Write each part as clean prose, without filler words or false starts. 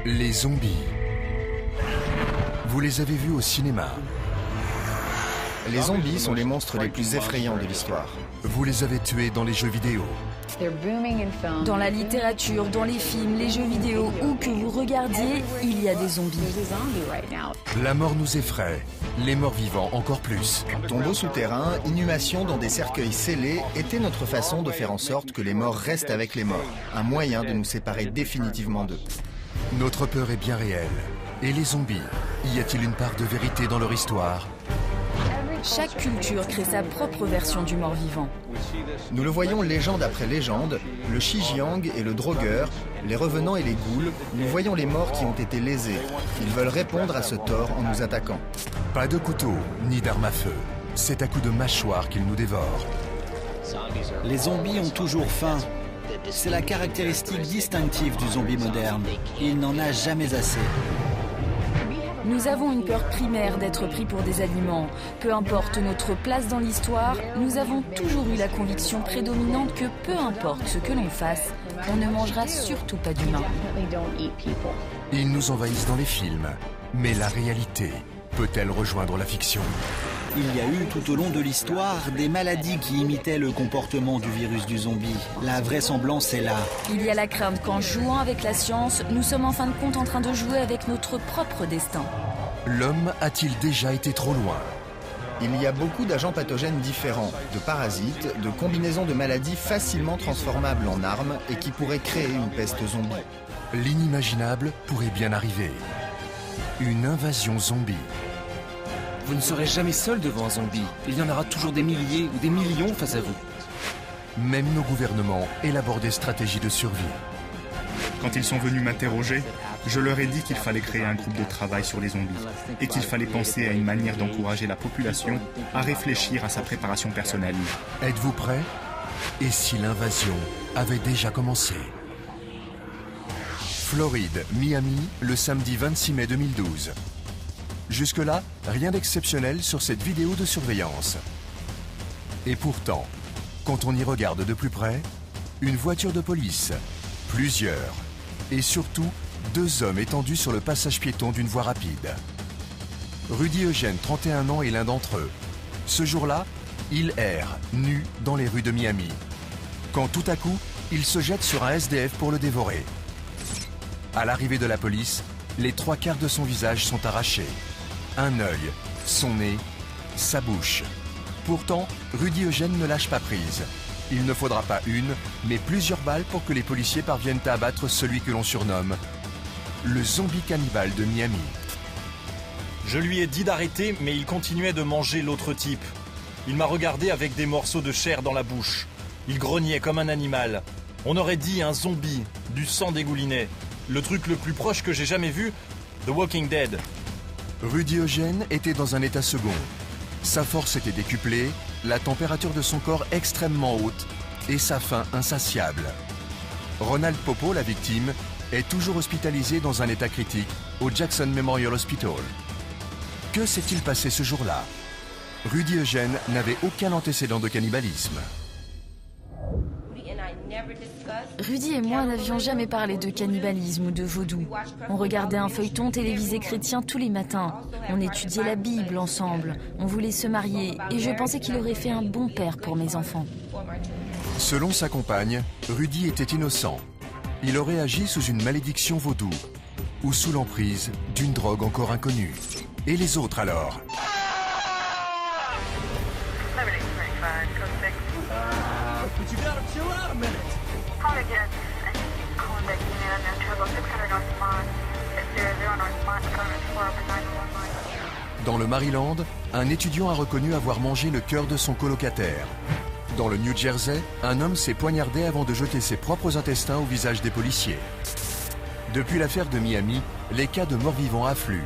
Les zombies. Vous les avez vus au cinéma. Les zombies sont les monstres les plus effrayants de l'histoire. Vous les avez tués dans les jeux vidéo. Dans la littérature, dans les films, les jeux vidéo, où que vous regardiez, il y a des zombies. La mort nous effraie, les morts vivants encore plus. Tombeaux souterrains, inhumation dans des cercueils scellés était notre façon de faire en sorte que les morts restent avec les morts. Un moyen de nous séparer définitivement d'eux. Notre peur est bien réelle. Et les zombies, y a-t-il une part de vérité dans leur histoire? Chaque culture crée sa propre version du mort-vivant. Nous le voyons légende après légende, le Xijiang et le Draugr, les revenants et les ghouls, nous voyons les morts qui ont été lésés. Ils veulent répondre à ce tort en nous attaquant. Pas de couteau, ni d'arme à feu. C'est à coups de mâchoire qu'ils nous dévorent. Les zombies ont toujours faim. C'est la caractéristique distinctive du zombie moderne. Il n'en a jamais assez. Nous avons une peur primaire d'être pris pour des aliments. Peu importe notre place dans l'histoire, nous avons toujours eu la conviction prédominante que peu importe ce que l'on fasse, on ne mangera surtout pas d'humains. Ils nous envahissent dans les films. Mais la réalité peut-elle rejoindre la fiction? Il y a eu tout au long de l'histoire des maladies qui imitaient le comportement du virus du zombie. La vraisemblance est là. Il y a la crainte qu'en jouant avec la science, nous sommes en fin de compte en train de jouer avec notre propre destin. L'homme a-t-il déjà été trop loin? Il y a beaucoup d'agents pathogènes différents, de parasites, de combinaisons de maladies facilement transformables en armes et qui pourraient créer une peste zombie. L'inimaginable pourrait bien arriver. Une invasion zombie. Vous ne serez jamais seul devant un zombie. Il y en aura toujours des milliers ou des millions face à vous. Même nos gouvernements élaborent des stratégies de survie. Quand ils sont venus m'interroger, je leur ai dit qu'il fallait créer un groupe de travail sur les zombies et qu'il fallait penser à une manière d'encourager la population à réfléchir à sa préparation personnelle. Êtes-vous prêts? Et si l'invasion avait déjà commencé? Floride, Miami, le samedi 26 mai 2012. Jusque-là, rien d'exceptionnel sur cette vidéo de surveillance. Et pourtant, quand on y regarde de plus près, une voiture de police, plusieurs, et surtout 2 hommes étendus sur le passage piéton d'une voie rapide. Rudy Eugène, 31 ans, est l'un d'entre eux. Ce jour-là, il erre, nu, dans les rues de Miami. Quand tout à coup, il se jette sur un SDF pour le dévorer. À l'arrivée de la police, les 3/4 de son visage sont arrachés. Un œil, son nez, sa bouche. Pourtant, Rudy Eugène ne lâche pas prise. Il ne faudra pas une, mais plusieurs balles pour que les policiers parviennent à abattre celui que l'on surnomme le zombie cannibale de Miami. Je lui ai dit d'arrêter, mais il continuait de manger l'autre type. Il m'a regardé avec des morceaux de chair dans la bouche. Il grognait comme un animal. On aurait dit un zombie, du sang dégoulinait. Le truc le plus proche que j'ai jamais vu, The Walking Dead. Rudy Eugène était dans un état second. Sa force était décuplée, la température de son corps extrêmement haute et sa faim insatiable. Ronald Popo, la victime, est toujours hospitalisé dans un état critique au Jackson Memorial Hospital. Que s'est-il passé ce jour-là? Rudy Eugène n'avait aucun antécédent de cannibalisme. Rudy et moi n'avions jamais parlé de cannibalisme ou de vaudou. On regardait un feuilleton télévisé chrétien tous les matins. On étudiait la Bible ensemble. On voulait se marier et je pensais qu'il aurait fait un bon père pour mes enfants. Selon sa compagne, Rudy était innocent. Il aurait agi sous une malédiction vaudou ou sous l'emprise d'une drogue encore inconnue. Et les autres alors? Dans le Maryland, un étudiant a reconnu avoir mangé le cœur de son colocataire. Dans le New Jersey, un homme s'est poignardé avant de jeter ses propres intestins au visage des policiers. Depuis l'affaire de Miami, les cas de morts-vivants affluent.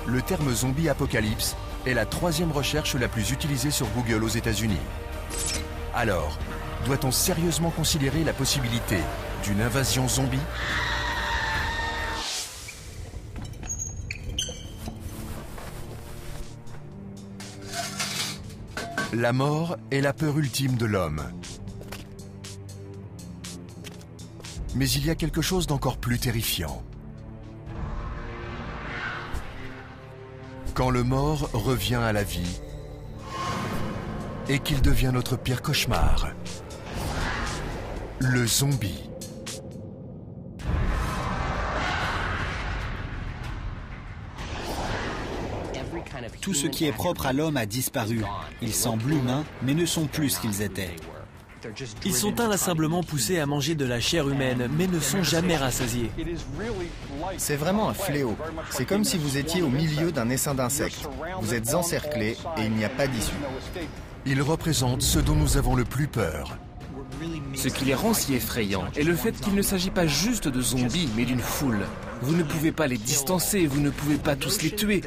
Le terme zombie apocalypse est la 3e recherche la plus utilisée sur Google aux États-Unis. Alors, doit-on sérieusement considérer la possibilité d'une invasion zombie? La mort est la peur ultime de l'homme. Mais il y a quelque chose d'encore plus terrifiant. Quand le mort revient à la vie et qu'il devient notre pire cauchemar, le zombie. Tout ce qui est propre à l'homme a disparu. Ils semblent humains, mais ne sont plus ce qu'ils étaient. Ils sont inlassablement poussés à manger de la chair humaine, mais ne sont jamais rassasiés. C'est vraiment un fléau. C'est comme si vous étiez au milieu d'un essaim d'insectes. Vous êtes encerclés et il n'y a pas d'issue. Ils représentent ce dont nous avons le plus peur. Ce qui les rend si effrayants est le fait qu'il ne s'agit pas juste de zombies, mais d'une foule. Vous ne pouvez pas les distancer, vous ne pouvez pas tous les tuer.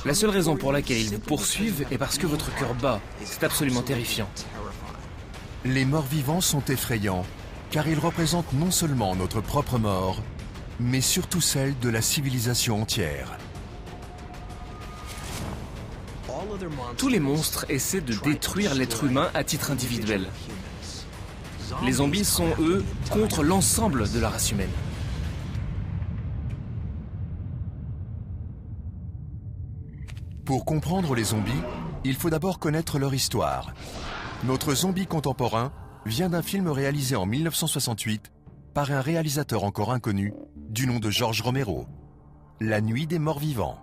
La seule raison pour laquelle ils vous poursuivent est parce que votre cœur bat. C'est absolument terrifiant. Les morts-vivants sont effrayants, car ils représentent non seulement notre propre mort, mais surtout celle de la civilisation entière. Tous les monstres essaient de détruire l'être humain à titre individuel. Les zombies sont, eux, contre l'ensemble de la race humaine. Pour comprendre les zombies, il faut d'abord connaître leur histoire. Notre zombie contemporain vient d'un film réalisé en 1968 par un réalisateur encore inconnu du nom de George Romero, La Nuit des Morts-Vivants.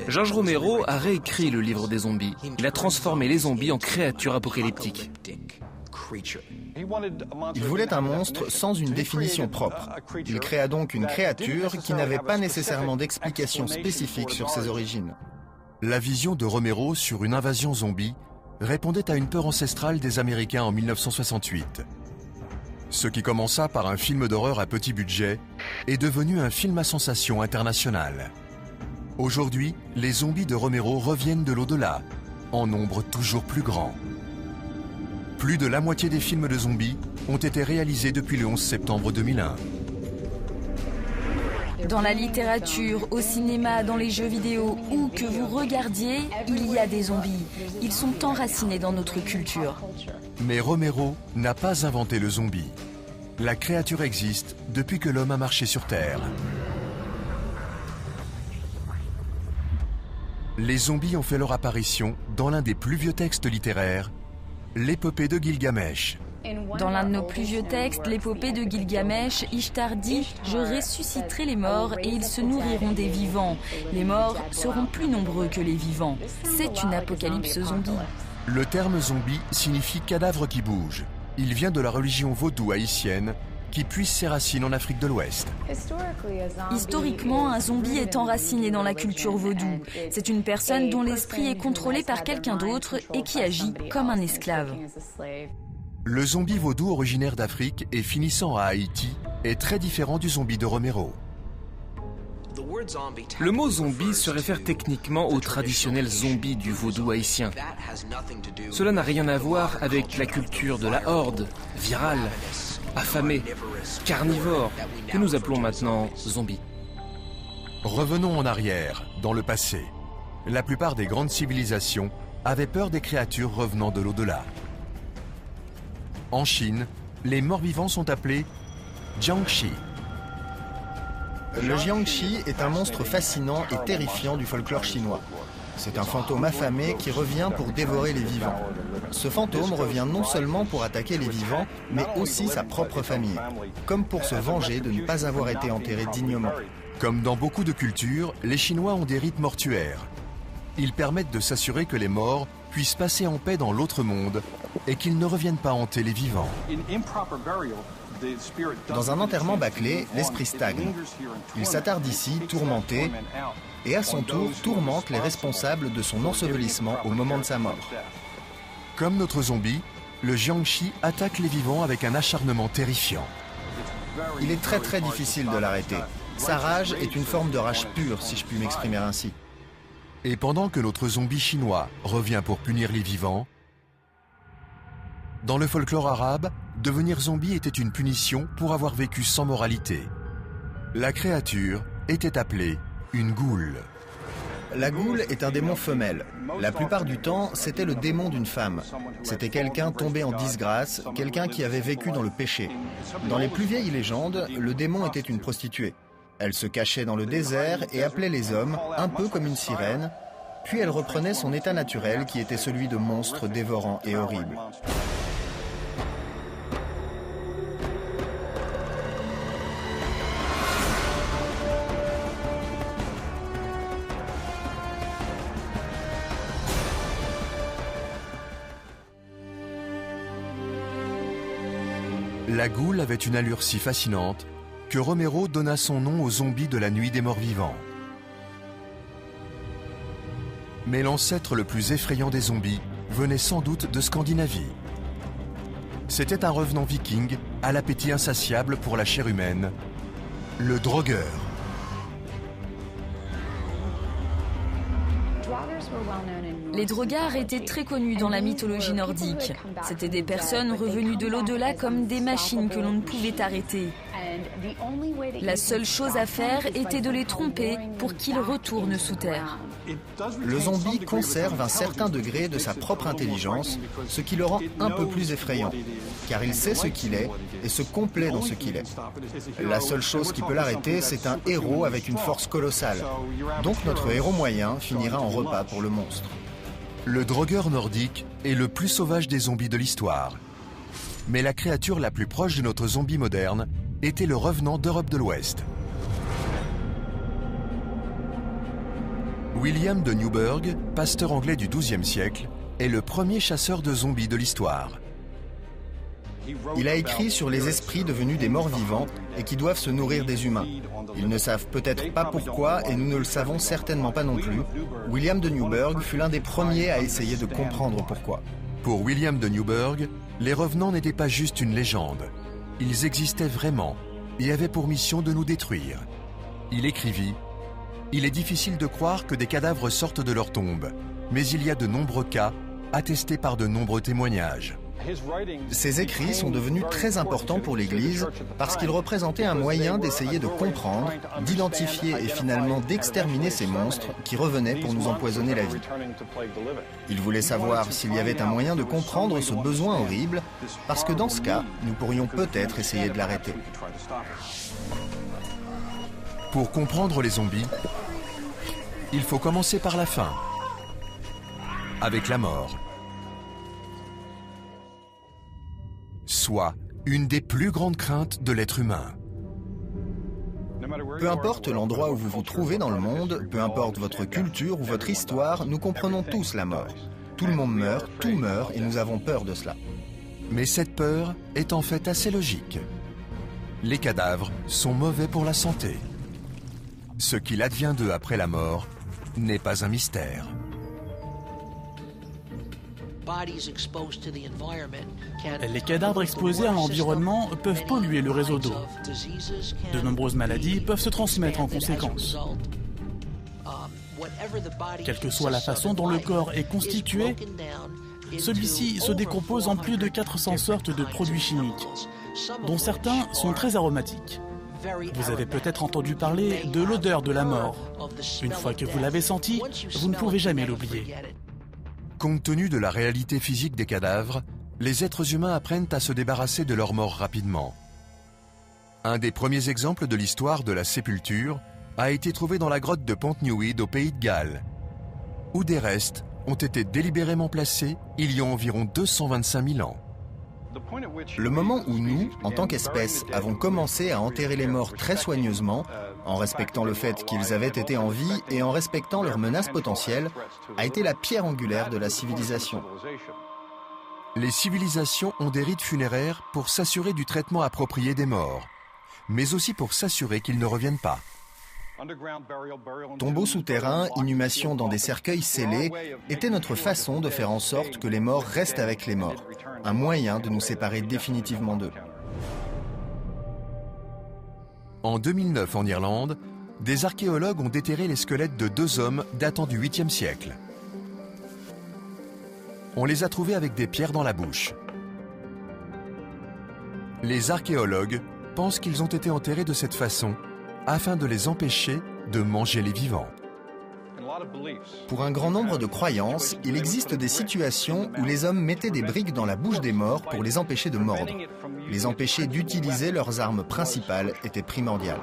George Romero a réécrit le livre des zombies. Il a transformé les zombies en créatures apocalyptiques. Il voulait un monstre sans une définition propre. Il créa donc une créature qui n'avait pas nécessairement d'explication spécifique sur ses origines. La vision de Romero sur une invasion zombie répondait à une peur ancestrale des Américains en 1968. Ce qui commença par un film d'horreur à petit budget est devenu un film à sensation internationale. Aujourd'hui, les zombies de Romero reviennent de l'au-delà, en nombre toujours plus grand. Plus de la moitié des films de zombies ont été réalisés depuis le 11 septembre 2001. Dans la littérature, au cinéma, dans les jeux vidéo, où que vous regardiez, il y a des zombies. Ils sont enracinés dans notre culture. Mais Romero n'a pas inventé le zombie. La créature existe depuis que l'homme a marché sur Terre. Les zombies ont fait leur apparition dans l'un des plus vieux textes littéraires, l'épopée de Gilgamesh. Dans l'un de nos plus vieux textes, l'épopée de Gilgamesh, Ishtar dit « Je ressusciterai les morts et ils se nourriront des vivants. Les morts seront plus nombreux que les vivants. » C'est une apocalypse zombie. Le terme zombie signifie cadavre qui bouge. Il vient de la religion vaudou haïtienne qui puise ses racines en Afrique de l'Ouest. Historiquement, un zombie est enraciné dans la culture vaudou. C'est une personne dont l'esprit est contrôlé par quelqu'un d'autre et qui agit comme un esclave. Le zombie vaudou originaire d'Afrique et finissant à Haïti est très différent du zombie de Romero. Le mot zombie se réfère techniquement au traditionnel zombie du vaudou haïtien. Cela n'a rien à voir avec la culture de la horde, virale, affamée, carnivore, que nous appelons maintenant zombie. Revenons en arrière, dans le passé. La plupart des grandes civilisations avaient peur des créatures revenant de l'au-delà. En Chine, les morts-vivants sont appelés Jiangshi. Le Jiangshi est un monstre fascinant et terrifiant du folklore chinois. C'est un fantôme affamé qui revient pour dévorer les vivants. Ce fantôme revient non seulement pour attaquer les vivants, mais aussi sa propre famille, comme pour se venger de ne pas avoir été enterré dignement. Comme dans beaucoup de cultures, les Chinois ont des rites mortuaires. Ils permettent de s'assurer que les morts puissent passer en paix dans l'autre monde et qu'ils ne reviennent pas hanter les vivants. Dans un enterrement bâclé, l'esprit stagne. Il s'attarde ici, tourmenté, et à son tour tourmente les responsables de son ensevelissement au moment de sa mort. Comme notre zombie, le Jiangshi attaque les vivants avec un acharnement terrifiant. Il est très difficile de l'arrêter. Sa rage est une forme de rage pure, si je puis m'exprimer ainsi. Et pendant que notre zombie chinois revient pour punir les vivants, dans le folklore arabe, devenir zombie était une punition pour avoir vécu sans moralité. La créature était appelée une goule. La goule est un démon femelle. La plupart du temps, c'était le démon d'une femme. C'était quelqu'un tombé en disgrâce, quelqu'un qui avait vécu dans le péché. Dans les plus vieilles légendes, le démon était une prostituée. Elle se cachait dans le désert et appelait les hommes, un peu comme une sirène, puis elle reprenait son état naturel qui était celui de monstre dévorant et horrible. La goule avait une allure si fascinante que Romero donna son nom aux zombies de la nuit des morts vivants. Mais l'ancêtre le plus effrayant des zombies venait sans doute de Scandinavie. C'était un revenant viking à l'appétit insatiable pour la chair humaine, le Draugr. Les Draugr étaient très connus dans la mythologie nordique. C'étaient des personnes revenues de l'au-delà comme des machines que l'on ne pouvait arrêter. La seule chose à faire était de les tromper pour qu'ils retournent sous terre. Le zombie conserve un certain degré de sa propre intelligence, ce qui le rend un peu plus effrayant, car il sait ce qu'il est et se complaît dans ce qu'il est. La seule chose qui peut l'arrêter, c'est un héros avec une force colossale. Donc notre héros moyen finira en repas pour le monstre. Le Draugr nordique est le plus sauvage des zombies de l'histoire. Mais la créature la plus proche de notre zombie moderne était le revenant d'Europe de l'Ouest. William de Newburgh, pasteur anglais du XIIe siècle, est le premier chasseur de zombies de l'histoire. Il a écrit sur les esprits devenus des morts vivants et qui doivent se nourrir des humains. Ils ne savent peut-être pas pourquoi et nous ne le savons certainement pas non plus. William de Newburgh fut l'un des premiers à essayer de comprendre pourquoi. Pour William de Newburgh, les revenants n'étaient pas juste une légende. Ils existaient vraiment et avaient pour mission de nous détruire. Il écrivit « Il est difficile de croire que des cadavres sortent de leur tombe, mais il y a de nombreux cas attestés par de nombreux témoignages. » Ces écrits sont devenus très importants pour l'Église parce qu'ils représentaient un moyen d'essayer de comprendre, d'identifier et finalement d'exterminer ces monstres qui revenaient pour nous empoisonner la vie. Ils voulaient savoir s'il y avait un moyen de comprendre ce besoin horrible, parce que dans ce cas, nous pourrions peut-être essayer de l'arrêter. Pour comprendre les zombies, il faut commencer par la fin, avec la mort. Soit une des plus grandes craintes de l'être humain. Peu importe l'endroit où vous vous trouvez dans le monde, peu importe votre culture ou votre histoire, nous comprenons tous la mort. Tout le monde meurt, tout meurt et nous avons peur de cela. Mais cette peur est en fait assez logique. Les cadavres sont mauvais pour la santé. Ce qu'il advient d'eux après la mort n'est pas un mystère. Les cadavres exposés à l'environnement peuvent polluer le réseau d'eau. De nombreuses maladies peuvent se transmettre en conséquence. Quelle que soit la façon dont le corps est constitué, celui-ci se décompose en plus de 400 sortes de produits chimiques, dont certains sont très aromatiques. Vous avez peut-être entendu parler de l'odeur de la mort. Une fois que vous l'avez sentie, vous ne pouvez jamais l'oublier. Compte tenu de la réalité physique des cadavres, les êtres humains apprennent à se débarrasser de leur mort rapidement. Un des premiers exemples de l'histoire de la sépulture a été trouvé dans la grotte de Pont-Newydd au Pays de Galles, où des restes ont été délibérément placés il y a environ 225 000 ans. Le moment où nous, en tant qu'espèce, avons commencé à enterrer les morts très soigneusement, en respectant le fait qu'ils avaient été en vie et en respectant leurs menaces potentielles, a été la pierre angulaire de la civilisation. Les civilisations ont des rites funéraires pour s'assurer du traitement approprié des morts, mais aussi pour s'assurer qu'ils ne reviennent pas. Tombeaux souterrains, inhumation dans des cercueils scellés, était notre façon de faire en sorte que les morts restent avec les morts, un moyen de nous séparer définitivement d'eux. En 2009, en Irlande, des archéologues ont déterré les squelettes de 2 hommes datant du 8e siècle. On les a trouvés avec des pierres dans la bouche. Les archéologues pensent qu'ils ont été enterrés de cette façon afin de les empêcher de manger les vivants. Pour un grand nombre de croyances, il existe des situations où les hommes mettaient des briques dans la bouche des morts pour les empêcher de mordre. Les empêcher d'utiliser leurs armes principales était primordial.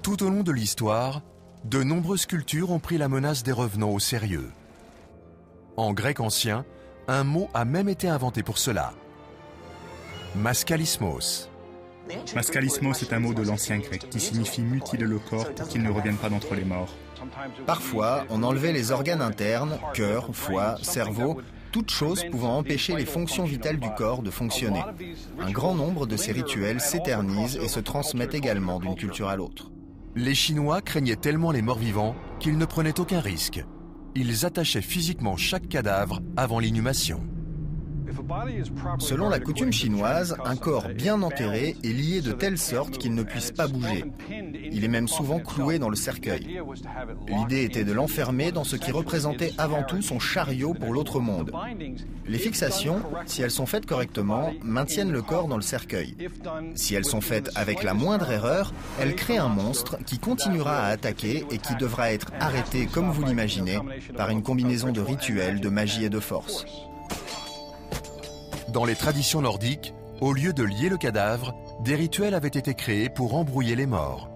Tout au long de l'histoire, de nombreuses cultures ont pris la menace des revenants au sérieux. En grec ancien, un mot a même été inventé pour cela. Maskalismos. Maskalismos est un mot de l'ancien grec qui signifie mutiler le corps pour qu'il ne revienne pas d'entre les morts. Parfois, on enlevait les organes internes, cœur, foie, cerveau, toutes choses pouvant empêcher les fonctions vitales du corps de fonctionner. Un grand nombre de ces rituels s'éternisent et se transmettent également d'une culture à l'autre. Les Chinois craignaient tellement les morts vivants qu'ils ne prenaient aucun risque. Ils attachaient physiquement chaque cadavre avant l'inhumation. Selon la coutume chinoise, un corps bien enterré est lié de telle sorte qu'il ne puisse pas bouger. Il est même souvent cloué dans le cercueil. L'idée était de l'enfermer dans ce qui représentait avant tout son chariot pour l'autre monde. Les fixations, si elles sont faites correctement, maintiennent le corps dans le cercueil. Si elles sont faites avec la moindre erreur, elles créent un monstre qui continuera à attaquer et qui devra être arrêté, comme vous l'imaginez, par une combinaison de rituels, de magie et de force. Dans les traditions nordiques, au lieu de lier le cadavre, des rituels avaient été créés pour embrouiller les morts.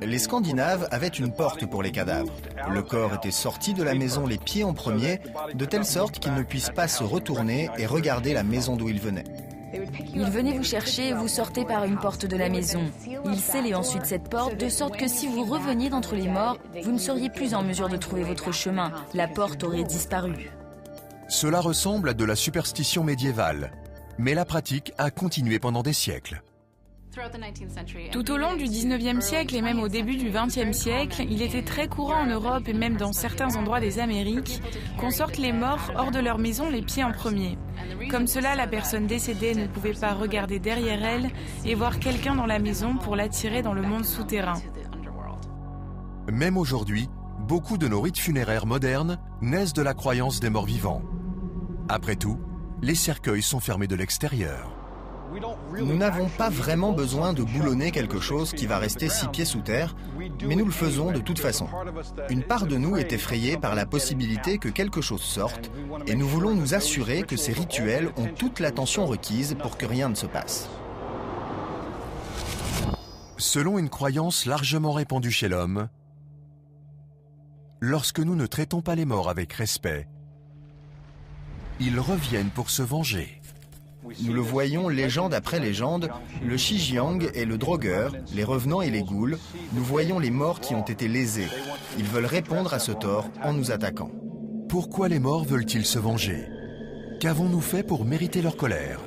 Les Scandinaves avaient une porte pour les cadavres. Le corps était sorti de la maison les pieds en premier, de telle sorte qu'il ne puisse pas se retourner et regarder la maison d'où il venait. Il venait vous chercher et vous sortez par une porte de la maison. Il scellait ensuite cette porte de sorte que si vous reveniez d'entre les morts, vous ne seriez plus en mesure de trouver votre chemin. La porte aurait disparu. Cela ressemble à de la superstition médiévale, mais la pratique a continué pendant des siècles. Tout au long du 19e siècle et même au début du 20e siècle, il était très courant en Europe et même dans certains endroits des Amériques qu'on sorte les morts hors de leur maison les pieds en premier. Comme cela, la personne décédée ne pouvait pas regarder derrière elle et voir quelqu'un dans la maison pour l'attirer dans le monde souterrain. Même aujourd'hui, beaucoup de nos rites funéraires modernes naissent de la croyance des morts vivants. Après tout, les cercueils sont fermés de l'extérieur. Nous n'avons pas vraiment besoin de boulonner quelque chose qui va rester 6 pieds sous terre, mais nous le faisons de toute façon. Une part de nous est effrayée par la possibilité que quelque chose sorte, et nous voulons nous assurer que ces rituels ont toute l'attention requise pour que rien ne se passe. Selon une croyance largement répandue chez l'homme, lorsque nous ne traitons pas les morts avec respect, ils reviennent pour se venger. Nous le voyons légende après légende, le Shijiang est le drogueur, les revenants et les ghouls. Nous voyons les morts qui ont été lésés. Ils veulent répondre à ce tort en nous attaquant. Pourquoi les morts veulent-ils se venger? Qu'avons-nous fait pour mériter leur colère?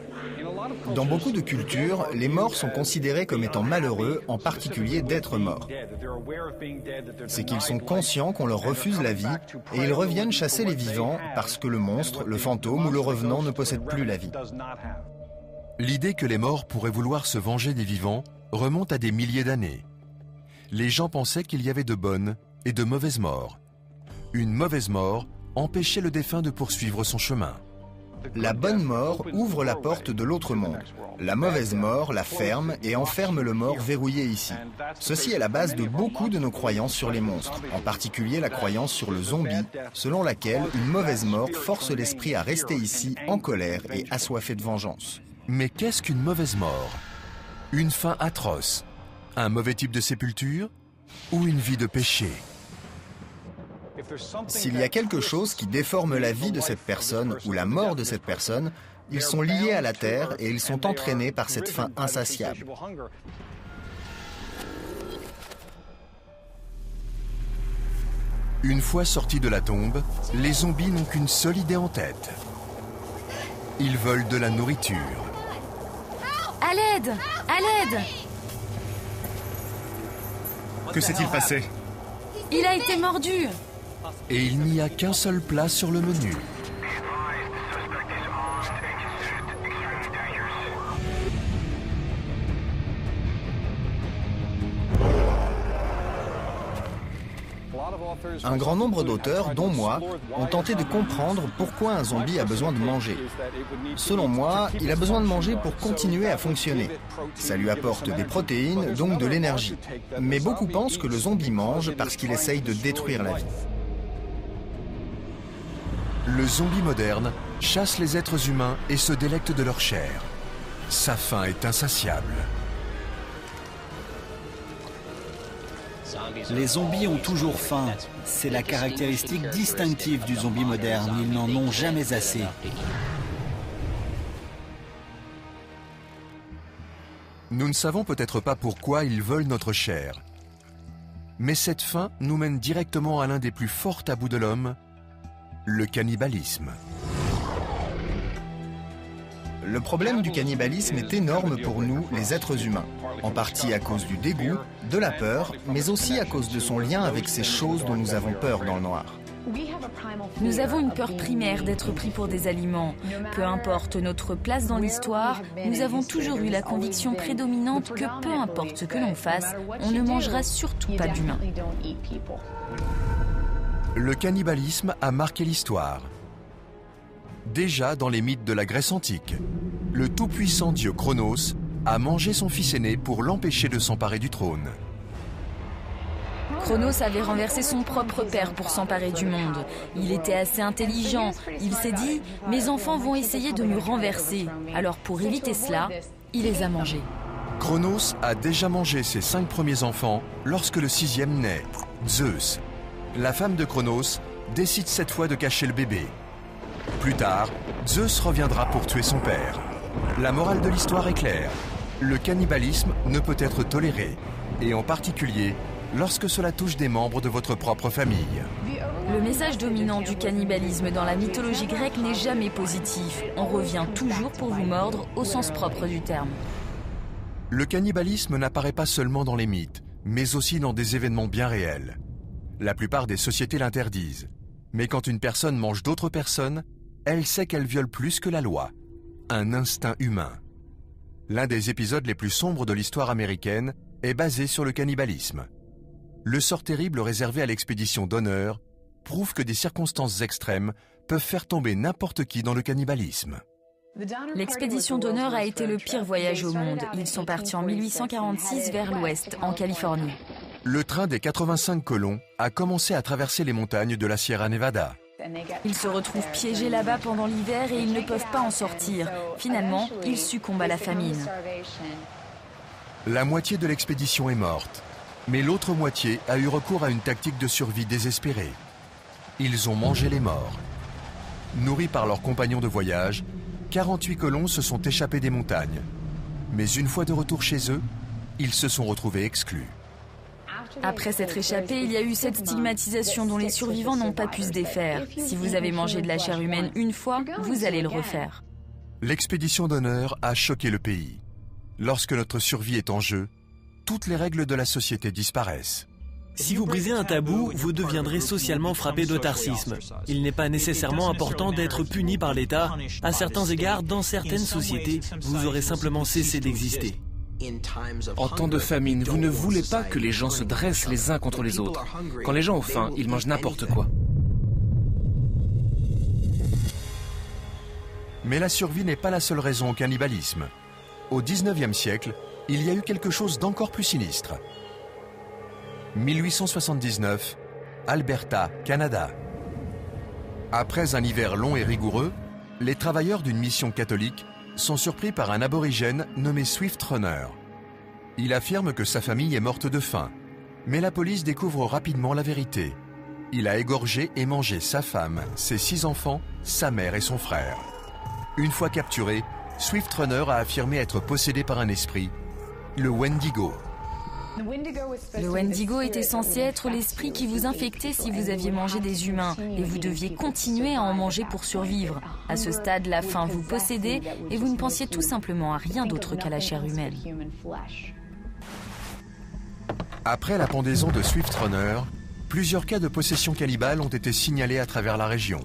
Dans beaucoup de cultures, les morts sont considérés comme étant malheureux, en particulier d'être morts. C'est qu'ils sont conscients qu'on leur refuse la vie et ils reviennent chasser les vivants parce que le monstre, le fantôme ou le revenant ne possède plus la vie. L'idée que les morts pourraient vouloir se venger des vivants remonte à des milliers d'années. Les gens pensaient qu'il y avait de bonnes et de mauvaises morts. Une mauvaise mort empêchait le défunt de poursuivre son chemin. La bonne mort ouvre la porte de l'autre monde. La mauvaise mort la ferme et enferme le mort verrouillé ici. Ceci est la base de beaucoup de nos croyances sur les monstres, en particulier la croyance sur le zombie, selon laquelle une mauvaise mort force l'esprit à rester ici en colère et assoiffé de vengeance. Mais qu'est-ce qu'une mauvaise mort? Une fin atroce, un mauvais type de sépulture ou une vie de péché? S'il y a quelque chose qui déforme la vie de cette personne ou la mort de cette personne, ils sont liés à la terre et ils sont entraînés par cette faim insatiable. Une fois sortis de la tombe, les zombies n'ont qu'une seule idée en tête. Ils veulent de la nourriture. À l'aide! À l'aide! Que s'est-il passé? Il a été mordu! Et il n'y a qu'un seul plat sur le menu. Un grand nombre d'auteurs, dont moi, ont tenté de comprendre pourquoi un zombie a besoin de manger. Selon moi, il a besoin de manger pour continuer à fonctionner. Ça lui apporte des protéines, donc de l'énergie. Mais beaucoup pensent que le zombie mange parce qu'il essaye de détruire la vie. Le zombie moderne chasse les êtres humains et se délecte de leur chair. Sa faim est insatiable. Les zombies ont toujours faim. C'est la caractéristique distinctive du zombie moderne. Ils n'en ont jamais assez. Nous ne savons peut-être pas pourquoi ils veulent notre chair. Mais cette faim nous mène directement à l'un des plus forts tabous de l'homme, le cannibalisme. Le problème du cannibalisme est énorme pour nous, les êtres humains. En partie à cause du dégoût, de la peur, mais aussi à cause de son lien avec ces choses dont nous avons peur dans le noir. Nous avons une peur primaire d'être pris pour des aliments. Peu importe notre place dans l'histoire, nous avons toujours eu la conviction prédominante que peu importe ce que l'on fasse, on ne mangera surtout pas d'humains. Le cannibalisme a marqué l'histoire. Déjà dans les mythes de la Grèce antique, le tout-puissant dieu Cronos a mangé son fils aîné pour l'empêcher de s'emparer du trône. Cronos avait renversé son propre père pour s'emparer du monde. Il était assez intelligent. Il s'est dit « Mes enfants vont essayer de me renverser ». Alors pour éviter cela, il les a mangés. Cronos a déjà mangé ses 5 premiers enfants lorsque le 6e naît, Zeus. La femme de Cronos décide cette fois de cacher le bébé. Plus tard, Zeus reviendra pour tuer son père. La morale de l'histoire est claire. Le cannibalisme ne peut être toléré, et en particulier lorsque cela touche des membres de votre propre famille. Le message dominant du cannibalisme dans la mythologie grecque n'est jamais positif. On revient toujours pour vous mordre au sens propre du terme. Le cannibalisme n'apparaît pas seulement dans les mythes, mais aussi dans des événements bien réels. La plupart des sociétés l'interdisent. Mais quand une personne mange d'autres personnes, elle sait qu'elle viole plus que la loi. Un instinct humain. L'un des épisodes les plus sombres de l'histoire américaine est basé sur le cannibalisme. Le sort terrible réservé à l'expédition d'honneur prouve que des circonstances extrêmes peuvent faire tomber n'importe qui dans le cannibalisme. L'expédition d'honneur a été le pire voyage au monde. Ils sont partis en 1846 vers l'ouest, en Californie. Le train des 85 colons a commencé à traverser les montagnes de la Sierra Nevada. Ils se retrouvent piégés là-bas pendant l'hiver et ils ne peuvent pas en sortir. Finalement, ils succombent à la famine. La moitié de l'expédition est morte, mais l'autre moitié a eu recours à une tactique de survie désespérée. Ils ont mangé les morts. Nourris par leurs compagnons de voyage, 48 colons se sont échappés des montagnes. Mais une fois de retour chez eux, ils se sont retrouvés exclus. Après s'être échappés, il y a eu cette stigmatisation dont les survivants n'ont pas pu se défaire. Si vous avez mangé de la chair humaine une fois, vous allez le refaire. L'expédition d'honneur a choqué le pays. Lorsque notre survie est en jeu, toutes les règles de la société disparaissent. Si vous brisez un tabou, vous deviendrez socialement frappé d'otarcisme. Il n'est pas nécessairement important d'être puni par l'État. À certains égards, dans certaines sociétés, vous aurez simplement cessé d'exister. En temps de famine, vous ne voulez pas que les gens se dressent les uns contre les autres. Quand les gens ont faim, ils mangent n'importe quoi. Mais la survie n'est pas la seule raison au cannibalisme. Au XIXe siècle, il y a eu quelque chose d'encore plus sinistre. 1879, Alberta, Canada. Après un hiver long et rigoureux, les travailleurs d'une mission catholique sont surpris par un aborigène nommé Swift Runner. Il affirme que sa famille est morte de faim, mais la police découvre rapidement la vérité. Il a égorgé et mangé sa femme, ses 6 enfants, sa mère et son frère. Une fois capturé, Swift Runner a affirmé être possédé par un esprit, le Wendigo. Le Wendigo était censé être l'esprit qui vous infectait si vous aviez mangé des humains et vous deviez continuer à en manger pour survivre. À ce stade, la faim vous possédait et vous ne pensiez tout simplement à rien d'autre qu'à la chair humaine. Après la pendaison de Swift Runner, plusieurs cas de possession cannibale ont été signalés à travers la région.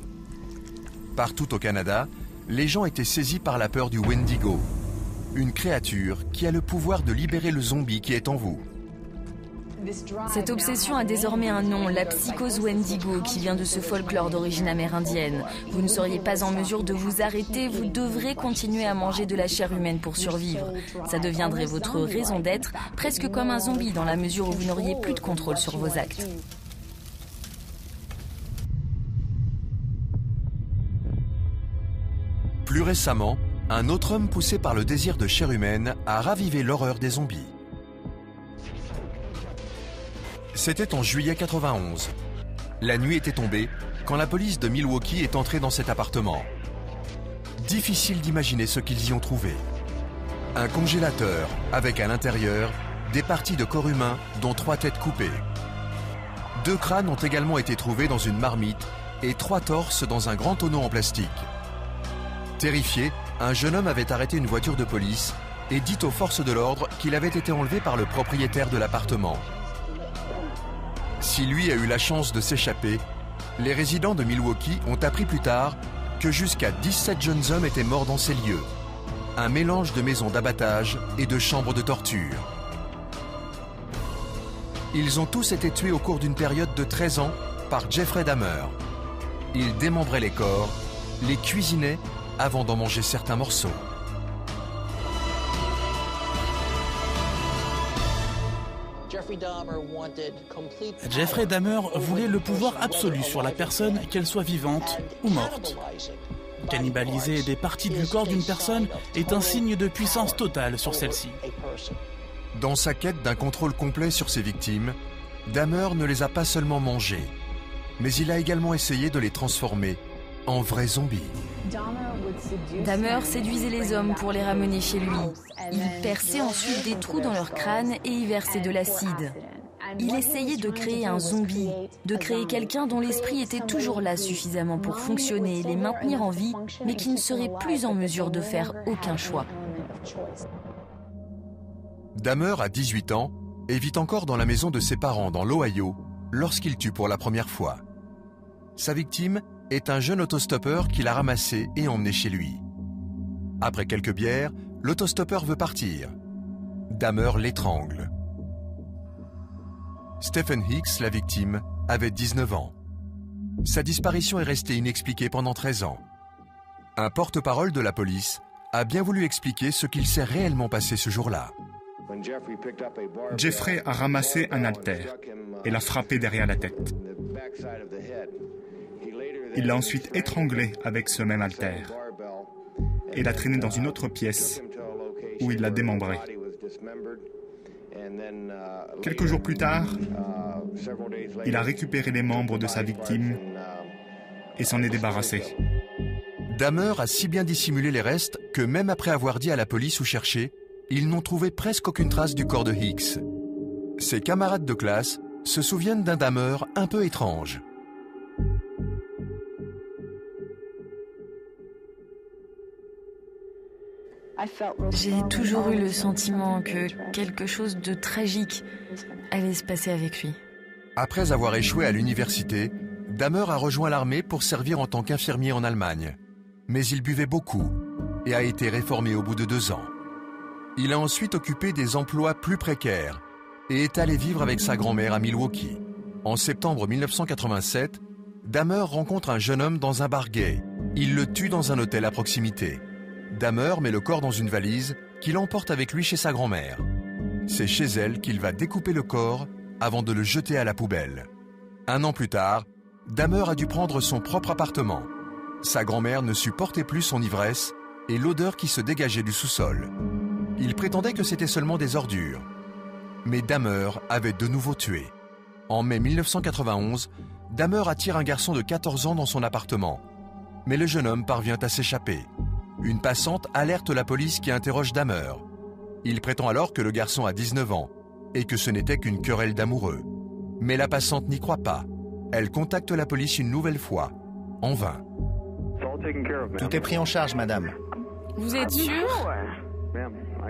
Partout au Canada, les gens étaient saisis par la peur du Wendigo, une créature qui a le pouvoir de libérer le zombie qui est en vous. Cette obsession a désormais un nom, la psychose Wendigo, qui vient de ce folklore d'origine amérindienne. Vous ne seriez pas en mesure de vous arrêter, vous devrez continuer à manger de la chair humaine pour survivre. Ça deviendrait votre raison d'être, presque comme un zombie dans la mesure où vous n'auriez plus de contrôle sur vos actes. Plus récemment, un autre homme poussé par le désir de chair humaine a ravivé l'horreur des zombies. C'était en juillet 91. La nuit était tombée quand la police de Milwaukee est entrée dans cet appartement. Difficile d'imaginer ce qu'ils y ont trouvé. Un congélateur avec à l'intérieur des parties de corps humain dont 3 têtes coupées. 2 crânes ont également été trouvés dans une marmite et 3 torses dans un grand tonneau en plastique. Terrifié, un jeune homme avait arrêté une voiture de police et dit aux forces de l'ordre qu'il avait été enlevé par le propriétaire de l'appartement. Si lui a eu la chance de s'échapper, les résidents de Milwaukee ont appris plus tard que jusqu'à 17 jeunes hommes étaient morts dans ces lieux. Un mélange de maisons d'abattage et de chambres de torture. Ils ont tous été tués au cours d'une période de 13 ans par Jeffrey Dahmer. Il démembrait les corps, les cuisinait avant d'en manger certains morceaux. Jeffrey Dahmer voulait le pouvoir absolu sur la personne, qu'elle soit vivante ou morte. Cannibaliser des parties du corps d'une personne est un signe de puissance totale sur celle-ci. Dans sa quête d'un contrôle complet sur ses victimes, Dahmer ne les a pas seulement mangées, mais il a également essayé de les transformer en vrais zombies. Dahmer séduisait les hommes pour les ramener chez lui. Il perçait ensuite des trous dans leur crâne et y versait de l'acide. Il essayait de créer un zombie, de créer quelqu'un dont l'esprit était toujours là suffisamment pour fonctionner et les maintenir en vie, mais qui ne serait plus en mesure de faire aucun choix. Dahmer a 18 ans et vit encore dans la maison de ses parents dans l'Ohio lorsqu'il tue pour la première fois. Sa victime est un jeune autostoppeur qu'il a ramassé et emmené chez lui. Après quelques bières, l'autostoppeur veut partir. Dahmer l'étrangle. Stephen Hicks, la victime, avait 19 ans. Sa disparition est restée inexpliquée pendant 13 ans. Un porte-parole de la police a bien voulu expliquer ce qu'il s'est réellement passé ce jour-là. Jeffrey a ramassé un haltère et l'a frappé derrière la tête. Il l'a ensuite étranglé avec ce même haltère et l'a traîné dans une autre pièce où il l'a démembré. Quelques jours plus tard, il a récupéré les membres de sa victime et s'en est débarrassé. Dahmer a si bien dissimulé les restes que même après avoir dit à la police où chercher, ils n'ont trouvé presque aucune trace du corps de Hicks. Ses camarades de classe se souviennent d'un Dahmer un peu étrange. J'ai toujours eu le sentiment que quelque chose de tragique allait se passer avec lui. Après avoir échoué à l'université, Dahmer a rejoint l'armée pour servir en tant qu'infirmier en Allemagne. Mais il buvait beaucoup et a été réformé au bout de 2 ans. Il a ensuite occupé des emplois plus précaires et est allé vivre avec sa grand-mère à Milwaukee. En septembre 1987, Dahmer rencontre un jeune homme dans un bar gay. Il le tue dans un hôtel à proximité. Dahmer met le corps dans une valise qu'il emporte avec lui chez sa grand-mère. C'est chez elle qu'il va découper le corps avant de le jeter à la poubelle. 1 an plus tard, Dahmer a dû prendre son propre appartement. Sa grand-mère ne supportait plus son ivresse et l'odeur qui se dégageait du sous-sol. Il prétendait que c'était seulement des ordures. Mais Dahmer avait de nouveau tué. En mai 1991, Dahmer attire un garçon de 14 ans dans son appartement. Mais le jeune homme parvient à s'échapper. Une passante alerte la police qui interroge Dahmer. Il prétend alors que le garçon a 19 ans et que ce n'était qu'une querelle d'amoureux. Mais la passante n'y croit pas. Elle contacte la police une nouvelle fois, en vain. Tout est pris en charge, madame. Vous êtes sûr?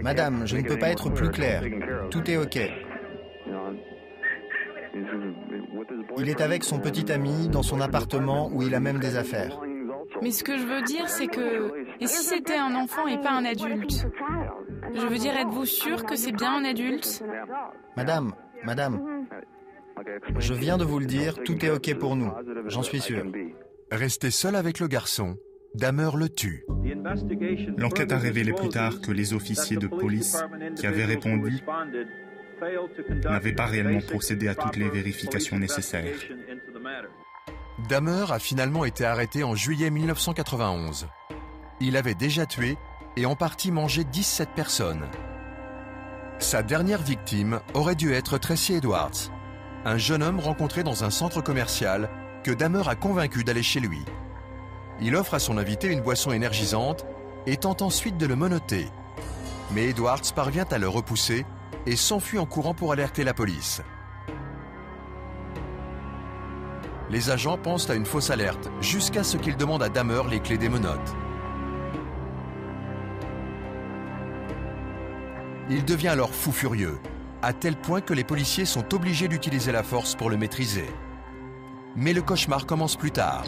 Madame, je ne peux pas être plus clair. Tout est OK. Il est avec son petit ami dans son appartement où il a même des affaires. Mais ce que je veux dire, c'est que... Et si c'était un enfant et pas un adulte? Je veux dire, êtes-vous sûr que c'est bien un adulte? Madame, je viens de vous le dire, tout est OK pour nous. J'en suis sûr. Resté seul avec le garçon, Dahmer le tue. L'enquête a révélé plus tard que les officiers de police qui avaient répondu n'avaient pas réellement procédé à toutes les vérifications nécessaires. Dahmer a finalement été arrêté en juillet 1991. Il avait déjà tué et en partie mangé 17 personnes. Sa dernière victime aurait dû être Tracy Edwards. un jeune homme rencontré dans un centre commercial que Dahmer a convaincu d'aller chez lui. Il offre à son invité une boisson énergisante et tente ensuite de le menotter. Mais Edwards parvient à le repousser et s'enfuit en courant pour alerter la police. Les agents pensent à une fausse alerte jusqu'à ce qu'ils demandent à Dahmer les clés des menottes. Il devient alors fou furieux, à tel point que les policiers sont obligés d'utiliser la force pour le maîtriser. Mais le cauchemar commence plus tard,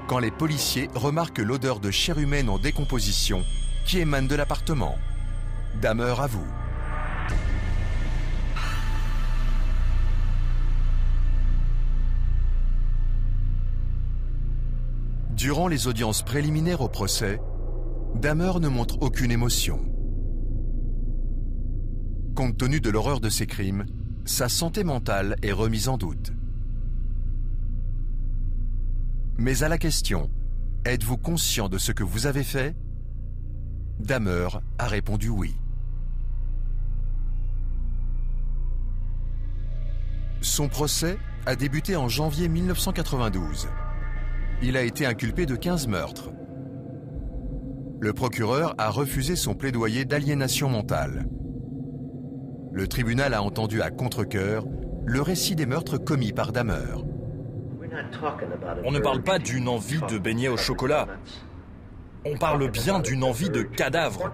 quand les policiers remarquent l'odeur de chair humaine en décomposition qui émane de l'appartement. Dahmer avoue. Durant les audiences préliminaires au procès, Dahmer ne montre aucune émotion. Compte tenu de l'horreur de ses crimes, sa santé mentale est remise en doute. Mais à la question « Êtes-vous conscient de ce que vous avez fait ?», Dahmer a répondu oui. Son procès a débuté en janvier 1992. Il a été inculpé de 15 meurtres. Le procureur a refusé son plaidoyer d'aliénation mentale. Le tribunal a entendu à contre-cœur le récit des meurtres commis par Dahmer. On ne parle pas d'une envie de beignets au chocolat. On parle bien d'une envie de cadavre.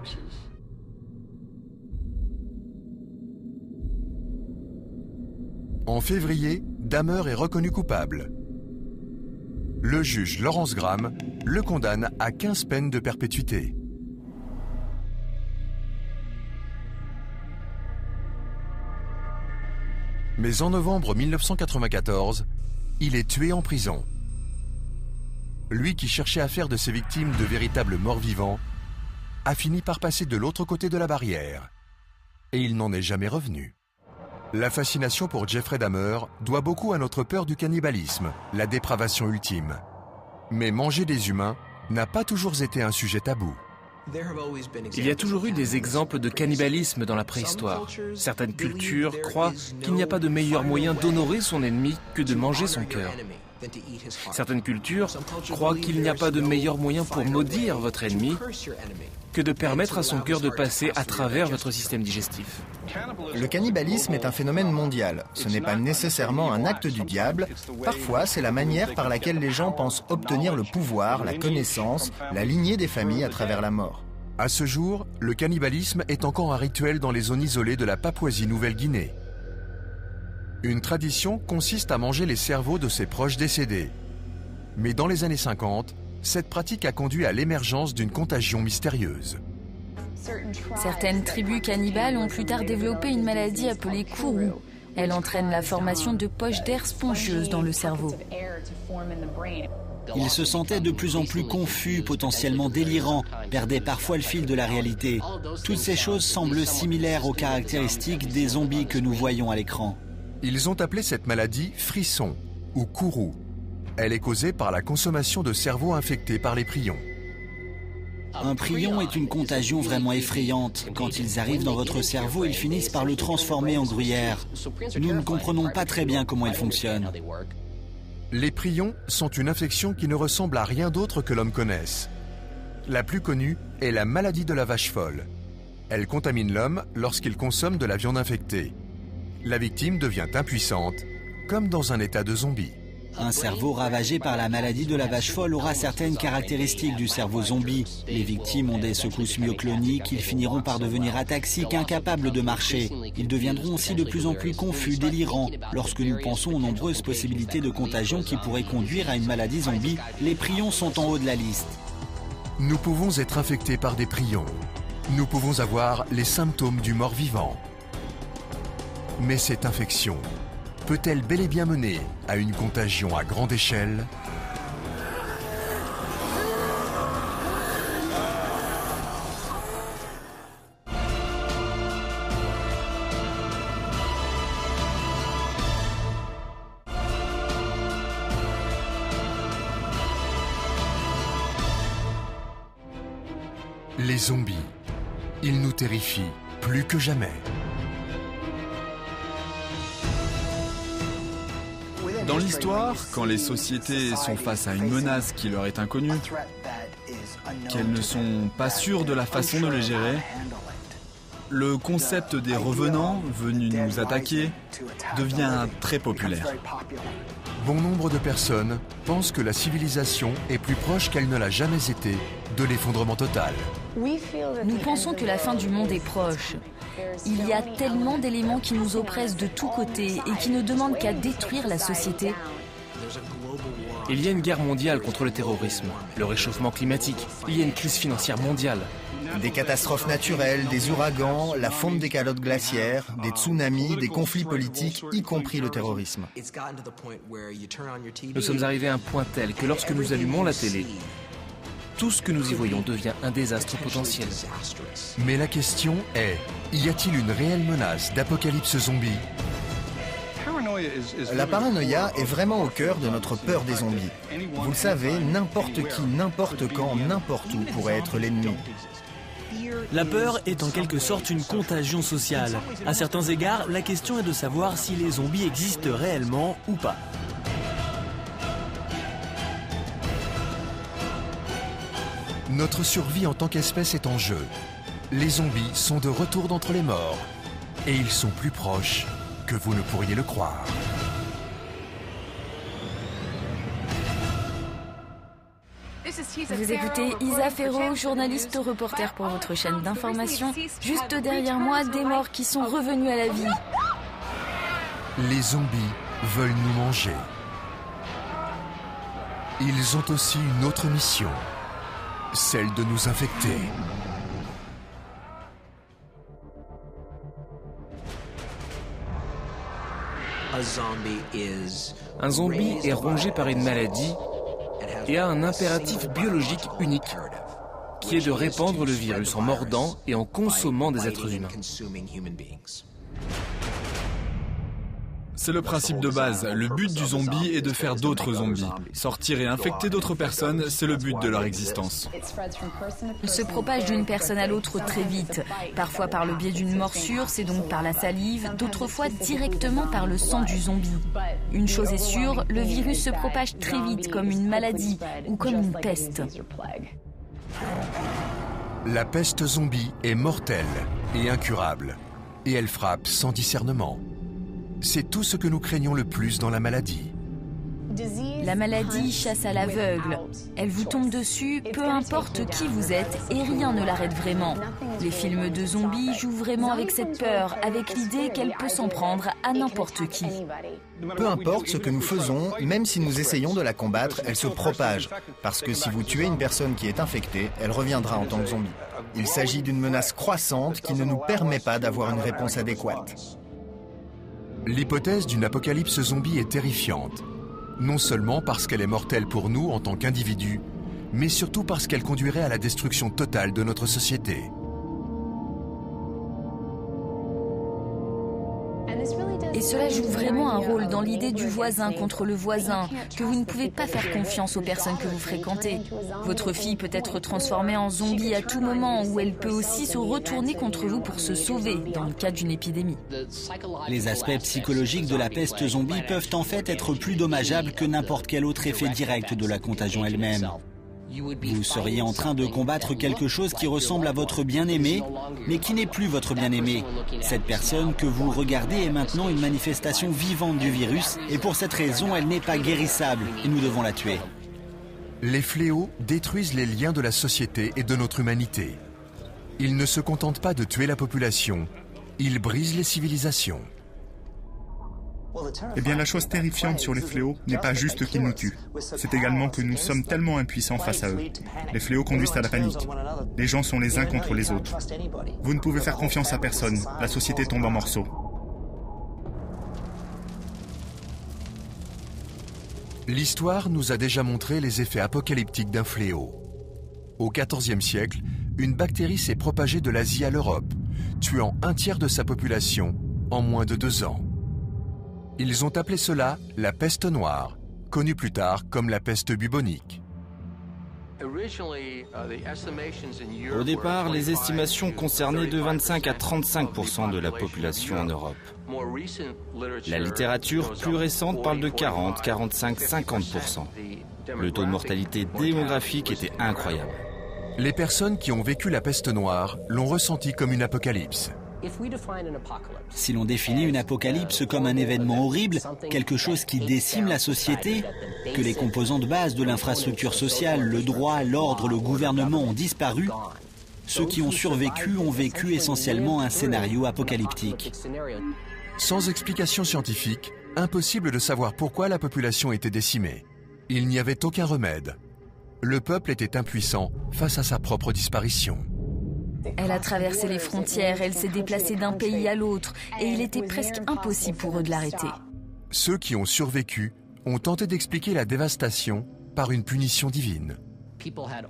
En février, Dahmer est reconnu coupable. Le juge Lawrence Graham le condamne à 15 peines de perpétuité. Mais en novembre 1994, il est tué en prison. Lui qui cherchait à faire de ses victimes de véritables morts-vivants, a fini par passer de l'autre côté de la barrière. Et il n'en est jamais revenu. La fascination pour Jeffrey Dahmer doit beaucoup à notre peur du cannibalisme, la dépravation ultime. Mais manger des humains n'a pas toujours été un sujet tabou. Il y a toujours eu des exemples de cannibalisme dans la préhistoire. Certaines cultures croient qu'il n'y a pas de meilleur moyen d'honorer son ennemi que de manger son cœur. Certaines cultures croient qu'il n'y a pas de meilleur moyen pour maudire votre ennemi que de permettre à son cœur de passer à travers votre système digestif. Le cannibalisme est un phénomène mondial. Ce n'est pas nécessairement un acte du diable. Parfois, c'est la manière par laquelle les gens pensent obtenir le pouvoir, la connaissance, la lignée des familles à travers la mort. À ce jour, le cannibalisme est encore un rituel dans les zones isolées de la Papouasie-Nouvelle-Guinée. Une tradition consiste à manger les cerveaux de ses proches décédés. Mais dans les années 50, cette pratique a conduit à l'émergence d'une contagion mystérieuse. Certaines tribus cannibales ont plus tard développé une maladie appelée kourou. Elle entraîne la formation de poches d'air spongieuses dans le cerveau. Ils se sentaient de plus en plus confus, potentiellement délirants, perdaient parfois le fil de la réalité. Toutes ces choses semblent similaires aux caractéristiques des zombies que nous voyons à l'écran. Ils ont appelé cette maladie frisson ou kourou. Elle est causée par la consommation de cerveaux infectés par les prions. Un prion est une contagion vraiment effrayante. Quand ils arrivent dans votre cerveau, ils finissent par le transformer en gruyère. Nous ne comprenons pas très bien comment ils fonctionnent. Les prions sont une infection qui ne ressemble à rien d'autre que l'homme connaisse. La plus connue est la maladie de la vache folle. Elle contamine l'homme lorsqu'il consomme de la viande infectée. La victime devient impuissante, comme dans un état de zombie. Un cerveau ravagé par la maladie de la vache folle aura certaines caractéristiques du cerveau zombie. Les victimes ont des secousses myocloniques, ils finiront par devenir ataxiques, incapables de marcher. Ils deviendront aussi de plus en plus confus, délirants. Lorsque nous pensons aux nombreuses possibilités de contagion qui pourraient conduire à une maladie zombie, les prions sont en haut de la liste. Nous pouvons être infectés par des prions. Nous pouvons avoir les symptômes du mort-vivant. Mais cette infection peut-elle bel et bien mener à une contagion à grande échelle ? Les zombies, ils nous terrifient plus que jamais. Dans l'histoire, quand les sociétés sont face à une menace qui leur est inconnue, qu'elles ne sont pas sûres de la façon de les gérer, le concept des revenants venus nous attaquer devient très populaire. Bon nombre de personnes pensent que la civilisation est plus proche qu'elle ne l'a jamais été de l'effondrement total. Nous pensons que la fin du monde est proche. Il y a tellement d'éléments qui nous oppressent de tous côtés et qui ne demandent qu'à détruire la société. Il y a une guerre mondiale contre le terrorisme, le réchauffement climatique, il y a une crise financière mondiale. Des catastrophes naturelles, des ouragans, la fonte des calottes glaciaires, des tsunamis, des conflits politiques, y compris le terrorisme. Nous sommes arrivés à un point tel que lorsque nous allumons la télé, tout ce que nous y voyons devient un désastre potentiel. Mais la question est, y a-t-il une réelle menace d'apocalypse zombie ? La paranoïa est vraiment au cœur de notre peur des zombies. Vous le savez, n'importe qui, n'importe quand, n'importe où pourrait être l'ennemi. La peur est en quelque sorte une contagion sociale. À certains égards, la question est de savoir si les zombies existent réellement ou pas. Notre survie en tant qu'espèce est en jeu. Les zombies sont de retour d'entre les morts. Et ils sont plus proches que vous ne pourriez le croire. Vous écoutez Isa Ferro, journaliste reporter pour votre chaîne d'information. Juste derrière moi, des morts qui sont revenus à la vie. Les zombies veulent nous manger. Ils ont aussi une autre mission, celle de nous infecter. Un zombie est rongé par une maladie et a un impératif biologique unique, qui est de répandre le virus en mordant et en consommant des êtres humains. C'est le principe de base. Le but du zombie est de faire d'autres zombies. Sortir et infecter d'autres personnes, c'est le but de leur existence. Il se propage d'une personne à l'autre très vite, parfois par le biais d'une morsure, c'est donc par la salive, d'autres fois directement par le sang du zombie. Une chose est sûre, le virus se propage très vite comme une maladie ou comme une peste. La peste zombie est mortelle et incurable, et elle frappe sans discernement. C'est tout ce que nous craignons le plus dans la maladie. La maladie chasse à l'aveugle. Elle vous tombe dessus, peu importe qui vous êtes, et rien ne l'arrête vraiment. Les films de zombies jouent vraiment avec cette peur, avec l'idée qu'elle peut s'en prendre à n'importe qui. Peu importe ce que nous faisons, même si nous essayons de la combattre, elle se propage. Parce que si vous tuez une personne qui est infectée, elle reviendra en tant que zombie. Il s'agit d'une menace croissante qui ne nous permet pas d'avoir une réponse adéquate. L'hypothèse d'une apocalypse zombie est terrifiante. Non seulement parce qu'elle est mortelle pour nous en tant qu'individus, mais surtout parce qu'elle conduirait à la destruction totale de notre société. Et cela joue vraiment un rôle dans l'idée du voisin contre le voisin, que vous ne pouvez pas faire confiance aux personnes que vous fréquentez. Votre fille peut être transformée en zombie à tout moment, ou elle peut aussi se retourner contre vous pour se sauver, dans le cas d'une épidémie. Les aspects psychologiques de la peste zombie peuvent en fait être plus dommageables que n'importe quel autre effet direct de la contagion elle-même. Vous seriez en train de combattre quelque chose qui ressemble à votre bien-aimé, mais qui n'est plus votre bien-aimé. Cette personne que vous regardez est maintenant une manifestation vivante du virus, et pour cette raison, elle n'est pas guérissable, et nous devons la tuer. Les fléaux détruisent les liens de la société et de notre humanité. Ils ne se contentent pas de tuer la population, ils brisent les civilisations. Eh bien, la chose terrifiante sur les fléaux n'est pas juste qu'ils nous tuent. C'est également que nous sommes tellement impuissants face à eux. Les fléaux conduisent à la panique. Les gens sont les uns contre les autres. Vous ne pouvez faire confiance à personne. La société tombe en morceaux. L'histoire nous a déjà montré les effets apocalyptiques d'un fléau. Au XIVe siècle, une bactérie s'est propagée de l'Asie à l'Europe, tuant un tiers de sa population en moins de 2 ans. Ils ont appelé cela la peste noire, connue plus tard comme la peste bubonique. Au départ, les estimations concernaient de 25 à 35% de la population en Europe. La littérature plus récente parle de 40, 45, 50%. Le taux de mortalité démographique était incroyable. Les personnes qui ont vécu la peste noire l'ont ressenti comme une apocalypse. Si l'on définit une apocalypse comme un événement horrible, quelque chose qui décime la société, que les composantes bases de l'infrastructure sociale, le droit, l'ordre, le gouvernement ont disparu, ceux qui ont survécu ont vécu essentiellement un scénario apocalyptique. Sans explication scientifique, impossible de savoir pourquoi la population était décimée. Il n'y avait aucun remède. Le peuple était impuissant face à sa propre disparition. Elle a traversé les frontières, elle s'est déplacée d'un pays à l'autre et il était presque impossible pour eux de l'arrêter. Ceux qui ont survécu ont tenté d'expliquer la dévastation par une punition divine.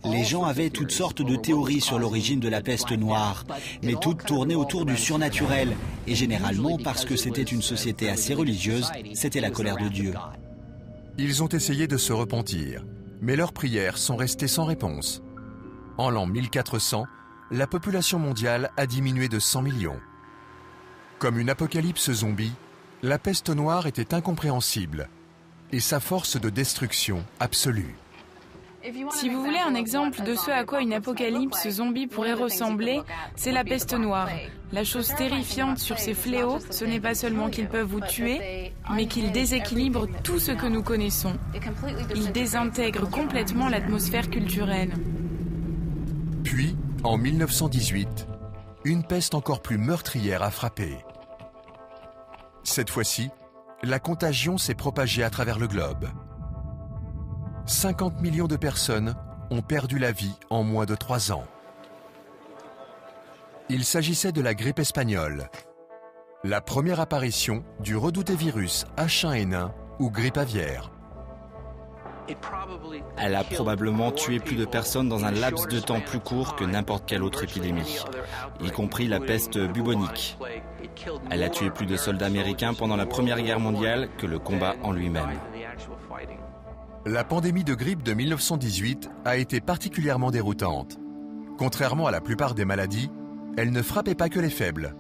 Les gens avaient toutes sortes de théories sur l'origine de la peste noire, mais toutes tournaient autour du surnaturel. Et généralement, parce que c'était une société assez religieuse, c'était la colère de Dieu. Ils ont essayé de se repentir, mais leurs prières sont restées sans réponse. En l'an 1400, la population mondiale a diminué de 100 millions. Comme une apocalypse zombie, la peste noire était incompréhensible et sa force de destruction absolue. Si vous voulez un exemple de ce à quoi une apocalypse zombie pourrait ressembler, c'est la peste noire. La chose terrifiante sur ces fléaux, ce n'est pas seulement qu'ils peuvent vous tuer, mais qu'ils déséquilibrent tout ce que nous connaissons. Ils désintègrent complètement l'atmosphère culturelle. Puis, en 1918, une peste encore plus meurtrière a frappé. Cette fois-ci, la contagion s'est propagée à travers le globe. 50 millions de personnes ont perdu la vie en moins de 3 ans. Il s'agissait de la grippe espagnole, la première apparition du redouté virus H1N1 ou grippe aviaire. Elle a probablement tué plus de personnes dans un laps de temps plus court que n'importe quelle autre épidémie, y compris la peste bubonique. Elle a tué plus de soldats américains pendant la Première Guerre mondiale que le combat en lui-même. La pandémie de grippe de 1918 a été particulièrement déroutante. Contrairement à la plupart des maladies, elle ne frappait pas que les faibles.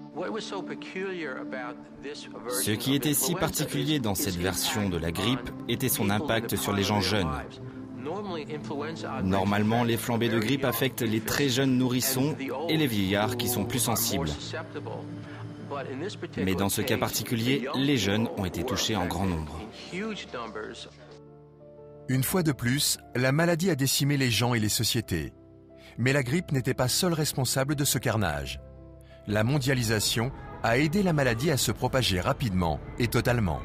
Ce qui était si particulier dans cette version de la grippe était son impact sur les gens jeunes. Normalement, les flambées de grippe affectent les très jeunes nourrissons et les vieillards qui sont plus sensibles. Mais dans ce cas particulier, les jeunes ont été touchés en grand nombre. Une fois de plus, la maladie a décimé les gens et les sociétés. Mais la grippe n'était pas seule responsable de ce carnage. La mondialisation a aidé la maladie à se propager rapidement et totalement.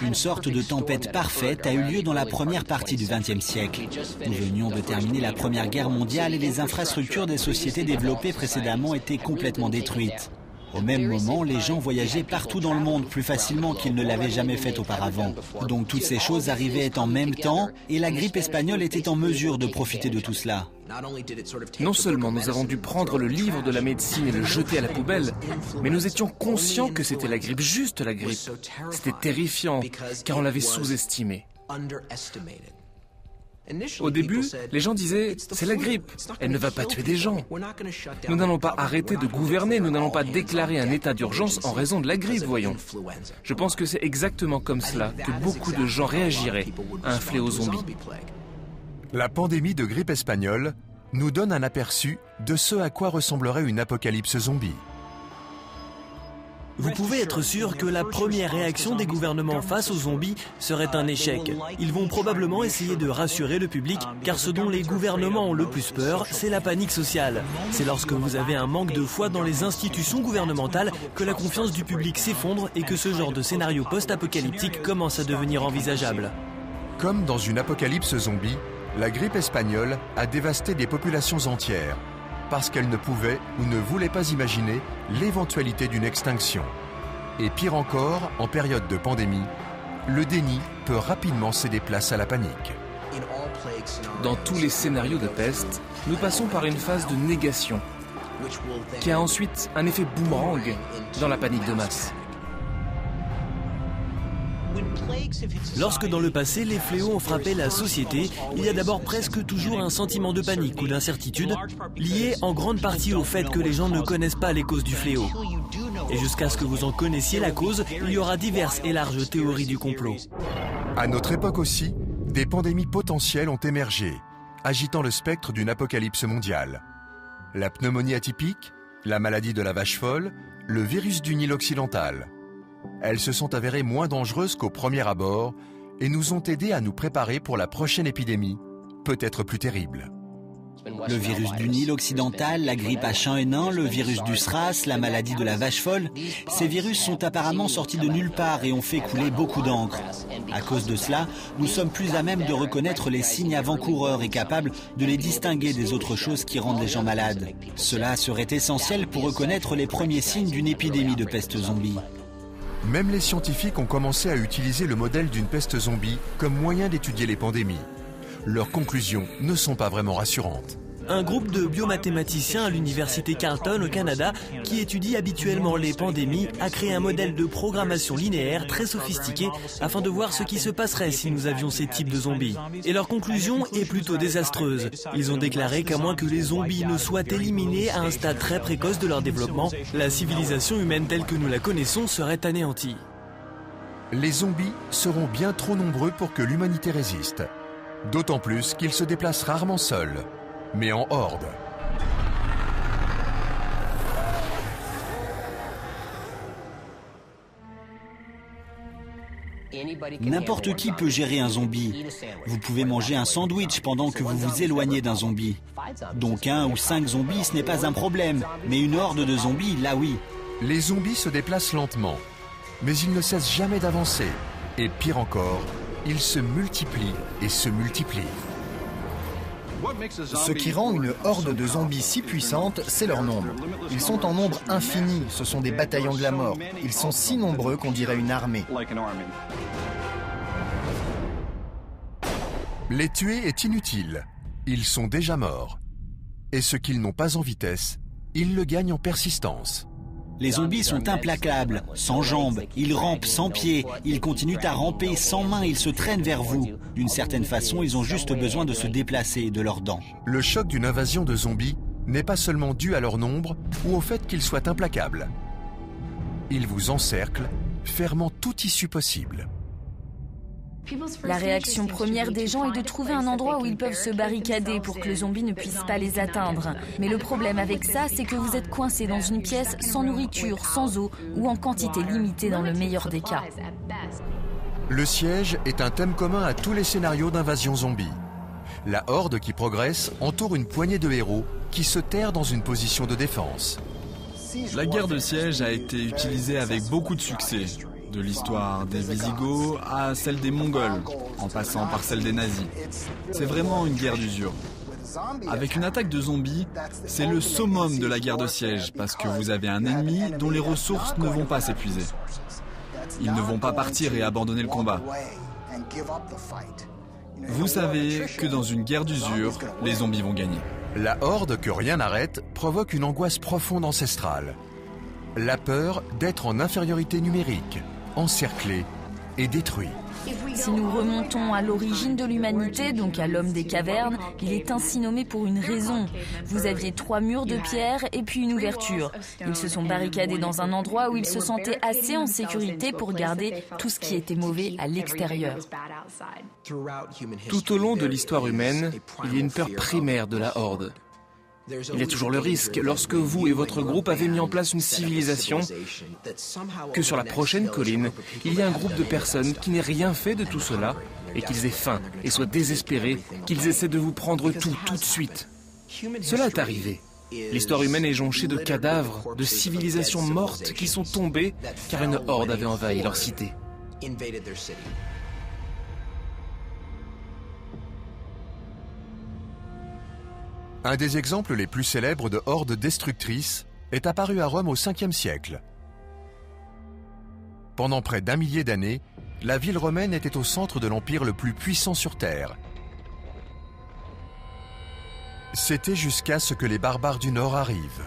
Une sorte de tempête parfaite a eu lieu dans la première partie du XXe siècle. Nous venions de terminer la Première Guerre mondiale et les infrastructures des sociétés développées précédemment étaient complètement détruites. Au même moment, les gens voyageaient partout dans le monde plus facilement qu'ils ne l'avaient jamais fait auparavant. Donc toutes ces choses arrivaient en même temps et la grippe espagnole était en mesure de profiter de tout cela. Non seulement nous avons dû prendre le livre de la médecine et le jeter à la poubelle, mais nous étions conscients que c'était la grippe, juste la grippe. C'était terrifiant, car on l'avait sous-estimée. Au début, les gens disaient « c'est la grippe, elle ne va pas tuer des gens. Nous n'allons pas arrêter de gouverner, nous n'allons pas déclarer un état d'urgence en raison de la grippe, voyons. » Je pense que c'est exactement comme cela que beaucoup de gens réagiraient à un fléau zombie. La pandémie de grippe espagnole nous donne un aperçu de ce à quoi ressemblerait une apocalypse zombie. Vous pouvez être sûr que la première réaction des gouvernements face aux zombies serait un échec. Ils vont probablement essayer de rassurer le public, car ce dont les gouvernements ont le plus peur, c'est la panique sociale. C'est lorsque vous avez un manque de foi dans les institutions gouvernementales que la confiance du public s'effondre et que ce genre de scénario post-apocalyptique commence à devenir envisageable. Comme dans une apocalypse zombie, la grippe espagnole a dévasté des populations entières, parce qu'elle ne pouvait ou ne voulait pas imaginer l'éventualité d'une extinction. Et pire encore, en période de pandémie, le déni peut rapidement céder place à la panique. Dans tous les scénarios de peste, nous passons par une phase de négation, qui a ensuite un effet boomerang dans la panique de masse. Lorsque dans le passé les fléaux ont frappé la société, il y a d'abord presque toujours un sentiment de panique ou d'incertitude, lié en grande partie au fait que les gens ne connaissent pas les causes du fléau. Et jusqu'à ce que vous en connaissiez la cause, il y aura diverses et larges théories du complot. À notre époque aussi, des pandémies potentielles ont émergé, agitant le spectre d'une apocalypse mondiale. La pneumonie atypique, la maladie de la vache folle, le virus du Nil occidental. Elles se sont avérées moins dangereuses qu'au premier abord et nous ont aidés à nous préparer pour la prochaine épidémie, peut-être plus terrible. Le virus du Nil occidental, la grippe H1N1, le virus du SRAS, la maladie de la vache folle, ces virus sont apparemment sortis de nulle part et ont fait couler beaucoup d'encre. À cause de cela, nous sommes plus à même de reconnaître les signes avant-coureurs et capables de les distinguer des autres choses qui rendent les gens malades. Cela serait essentiel pour reconnaître les premiers signes d'une épidémie de peste zombie. Même les scientifiques ont commencé à utiliser le modèle d'une peste zombie comme moyen d'étudier les pandémies. Leurs conclusions ne sont pas vraiment rassurantes. Un groupe de biomathématiciens à l'université Carleton au Canada, qui étudie habituellement les pandémies, a créé un modèle de programmation linéaire très sophistiqué afin de voir ce qui se passerait si nous avions ces types de zombies. Et leur conclusion est plutôt désastreuse. Ils ont déclaré qu'à moins que les zombies ne soient éliminés à un stade très précoce de leur développement, la civilisation humaine telle que nous la connaissons serait anéantie. Les zombies seront bien trop nombreux pour que l'humanité résiste. D'autant plus qu'ils se déplacent rarement seuls, mais en horde. N'importe qui peut gérer un zombie. Vous pouvez manger un sandwich pendant que vous vous éloignez d'un zombie. Donc 1 ou 5 zombies, ce n'est pas un problème. Mais une horde de zombies, là oui. Les zombies se déplacent lentement, mais ils ne cessent jamais d'avancer. Et pire encore, ils se multiplient et se multiplient. Ce qui rend une horde de zombies si puissante, c'est leur nombre. Ils sont en nombre infini, ce sont des bataillons de la mort. Ils sont si nombreux qu'on dirait une armée. Les tuer est inutile. Ils sont déjà morts. Et ce qu'ils n'ont pas en vitesse, ils le gagnent en persistance. Les zombies sont implacables, sans jambes, ils rampent sans pieds, ils continuent à ramper sans mains, ils se traînent vers vous. D'une certaine façon, ils ont juste besoin de se déplacer de leurs dents. Le choc d'une invasion de zombies n'est pas seulement dû à leur nombre ou au fait qu'ils soient implacables. Ils vous encerclent, fermant toute issue possible. La réaction première des gens est de trouver un endroit où ils peuvent se barricader pour que le zombie ne puisse pas les atteindre. Mais le problème avec ça, c'est que vous êtes coincé dans une pièce sans nourriture, sans eau ou en quantité limitée dans le meilleur des cas. Le siège est un thème commun à tous les scénarios d'invasion zombie. La horde qui progresse entoure une poignée de héros qui se terrent dans une position de défense. La guerre de siège a été utilisée avec beaucoup de succès. De l'histoire des Wisigoths à celle des Mongols, en passant par celle des nazis. C'est vraiment une guerre d'usure. Avec une attaque de zombies, c'est le summum de la guerre de siège, parce que vous avez un ennemi dont les ressources ne vont pas s'épuiser. Ils ne vont pas partir et abandonner le combat. Vous savez que dans une guerre d'usure, les zombies vont gagner. La horde que rien n'arrête provoque une angoisse profonde ancestrale. La peur d'être en infériorité numérique, encerclé et détruit. Si nous remontons à l'origine de l'humanité, donc à l'homme des cavernes, il est ainsi nommé pour une raison. Vous aviez 3 murs de pierre et puis une ouverture. Ils se sont barricadés dans un endroit où ils se sentaient assez en sécurité pour garder tout ce qui était mauvais à l'extérieur. Tout au long de l'histoire humaine, il y a une peur primaire de la horde. Il y a toujours le risque, lorsque vous et votre groupe avez mis en place une civilisation, que sur la prochaine colline, il y a un groupe de personnes qui n'aient rien fait de tout cela et qu'ils aient faim et soient désespérés, qu'ils essaient de vous prendre tout de suite. Cela est arrivé. L'histoire humaine est jonchée de cadavres, de civilisations mortes qui sont tombées car une horde avait envahi leur cité. Un des exemples les plus célèbres de hordes destructrices est apparu à Rome au 5e siècle. Pendant près d'1 millier d'années, la ville romaine était au centre de l'empire le plus puissant sur Terre. C'était jusqu'à ce que les barbares du Nord arrivent.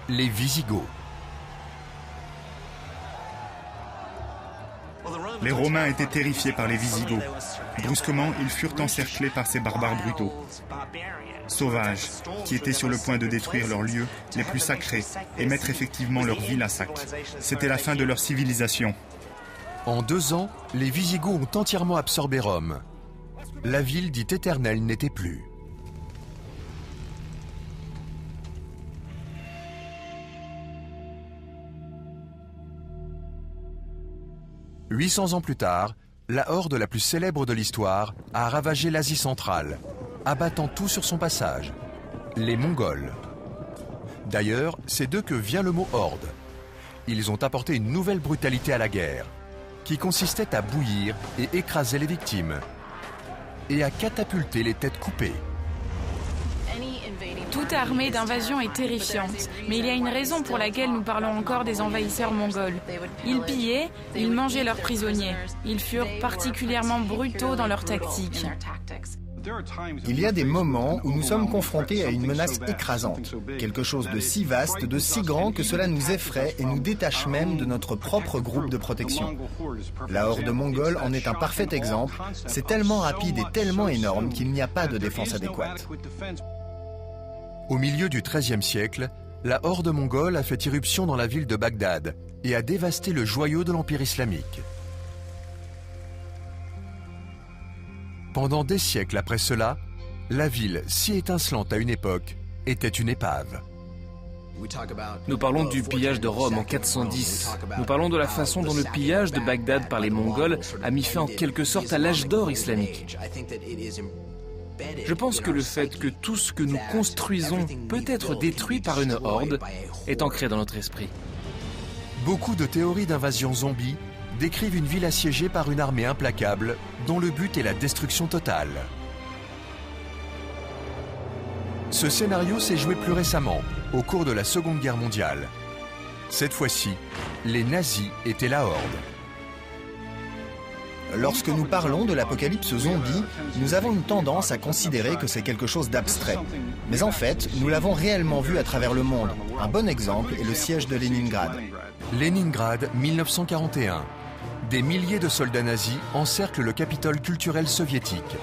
Les Wisigoths. Les Romains étaient terrifiés par les Visigoths. Brusquement, ils furent encerclés par ces barbares brutaux, sauvages, qui étaient sur le point de détruire leurs lieux les plus sacrés et mettre effectivement leur ville à sac. C'était la fin de leur civilisation. En 2 ans, les Visigoths ont entièrement absorbé Rome. La ville dite éternelle n'était plus. « 800 ans plus tard, la horde la plus célèbre de l'histoire a ravagé l'Asie centrale, abattant tout sur son passage, les Mongols. D'ailleurs, c'est d'eux que vient le mot horde. Ils ont apporté une nouvelle brutalité à la guerre, qui consistait à bouillir et écraser les victimes, et à catapulter les têtes coupées. Toute armée d'invasion est terrifiante, mais il y a une raison pour laquelle nous parlons encore des envahisseurs mongols. Ils pillaient, ils mangeaient leurs prisonniers. Ils furent particulièrement brutaux dans leurs tactiques. Il y a des moments où nous sommes confrontés à une menace écrasante, quelque chose de si vaste, de si grand que cela nous effraie et nous détache même de notre propre groupe de protection. La horde mongole en est un parfait exemple. C'est tellement rapide et tellement énorme qu'il n'y a pas de défense adéquate. Au milieu du XIIIe siècle, la horde mongole a fait irruption dans la ville de Bagdad et a dévasté le joyau de l'Empire islamique. Pendant des siècles après cela, la ville, si étincelante à une époque, était une épave. Nous parlons du pillage de Rome en 410. Nous parlons de la façon dont le pillage de Bagdad par les Mongols a mis fin en quelque sorte à l'âge d'or islamique. Je pense que le fait que tout ce que nous construisons peut être détruit par une horde est ancré dans notre esprit. Beaucoup de théories d'invasion zombie décrivent une ville assiégée par une armée implacable dont le but est la destruction totale. Ce scénario s'est joué plus récemment, au cours de la Seconde Guerre mondiale. Cette fois-ci, les nazis étaient la horde. Lorsque nous parlons de l'apocalypse zombie, nous avons une tendance à considérer que c'est quelque chose d'abstrait. Mais en fait, nous l'avons réellement vu à travers le monde. Un bon exemple est le siège de Leningrad. Leningrad, 1941. Des milliers de soldats nazis encerclent le Capitole culturel soviétique,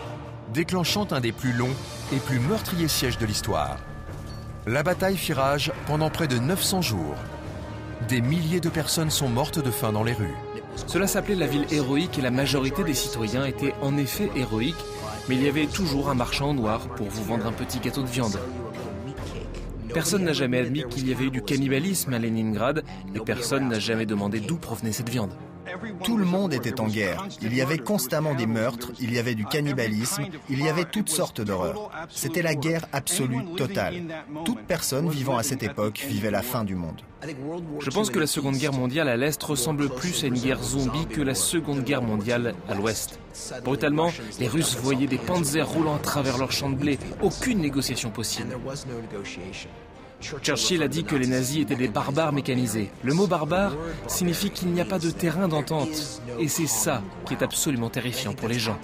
déclenchant un des plus longs et plus meurtriers sièges de l'histoire. La bataille fit rage pendant près de 900 jours. Des milliers de personnes sont mortes de faim dans les rues. Cela s'appelait la ville héroïque et la majorité des citoyens étaient en effet héroïques, mais il y avait toujours un marchand en noir pour vous vendre un petit gâteau de viande. Personne n'a jamais admis qu'il y avait eu du cannibalisme à Leningrad et personne n'a jamais demandé d'où provenait cette viande. Tout le monde était en guerre. Il y avait constamment des meurtres, il y avait du cannibalisme, il y avait toutes sortes d'horreurs. C'était la guerre absolue totale. Toute personne vivant à cette époque vivait la fin du monde. Je pense que la Seconde Guerre mondiale à l'Est ressemble plus à une guerre zombie que la Seconde Guerre mondiale à l'Ouest. Brutalement, les Russes voyaient des panzers roulant à travers leurs champs de blé. Aucune négociation possible. Churchill a dit que les nazis étaient des barbares mécanisés. Le mot barbare signifie qu'il n'y a pas de terrain d'entente. Et c'est ça qui est absolument terrifiant pour les gens.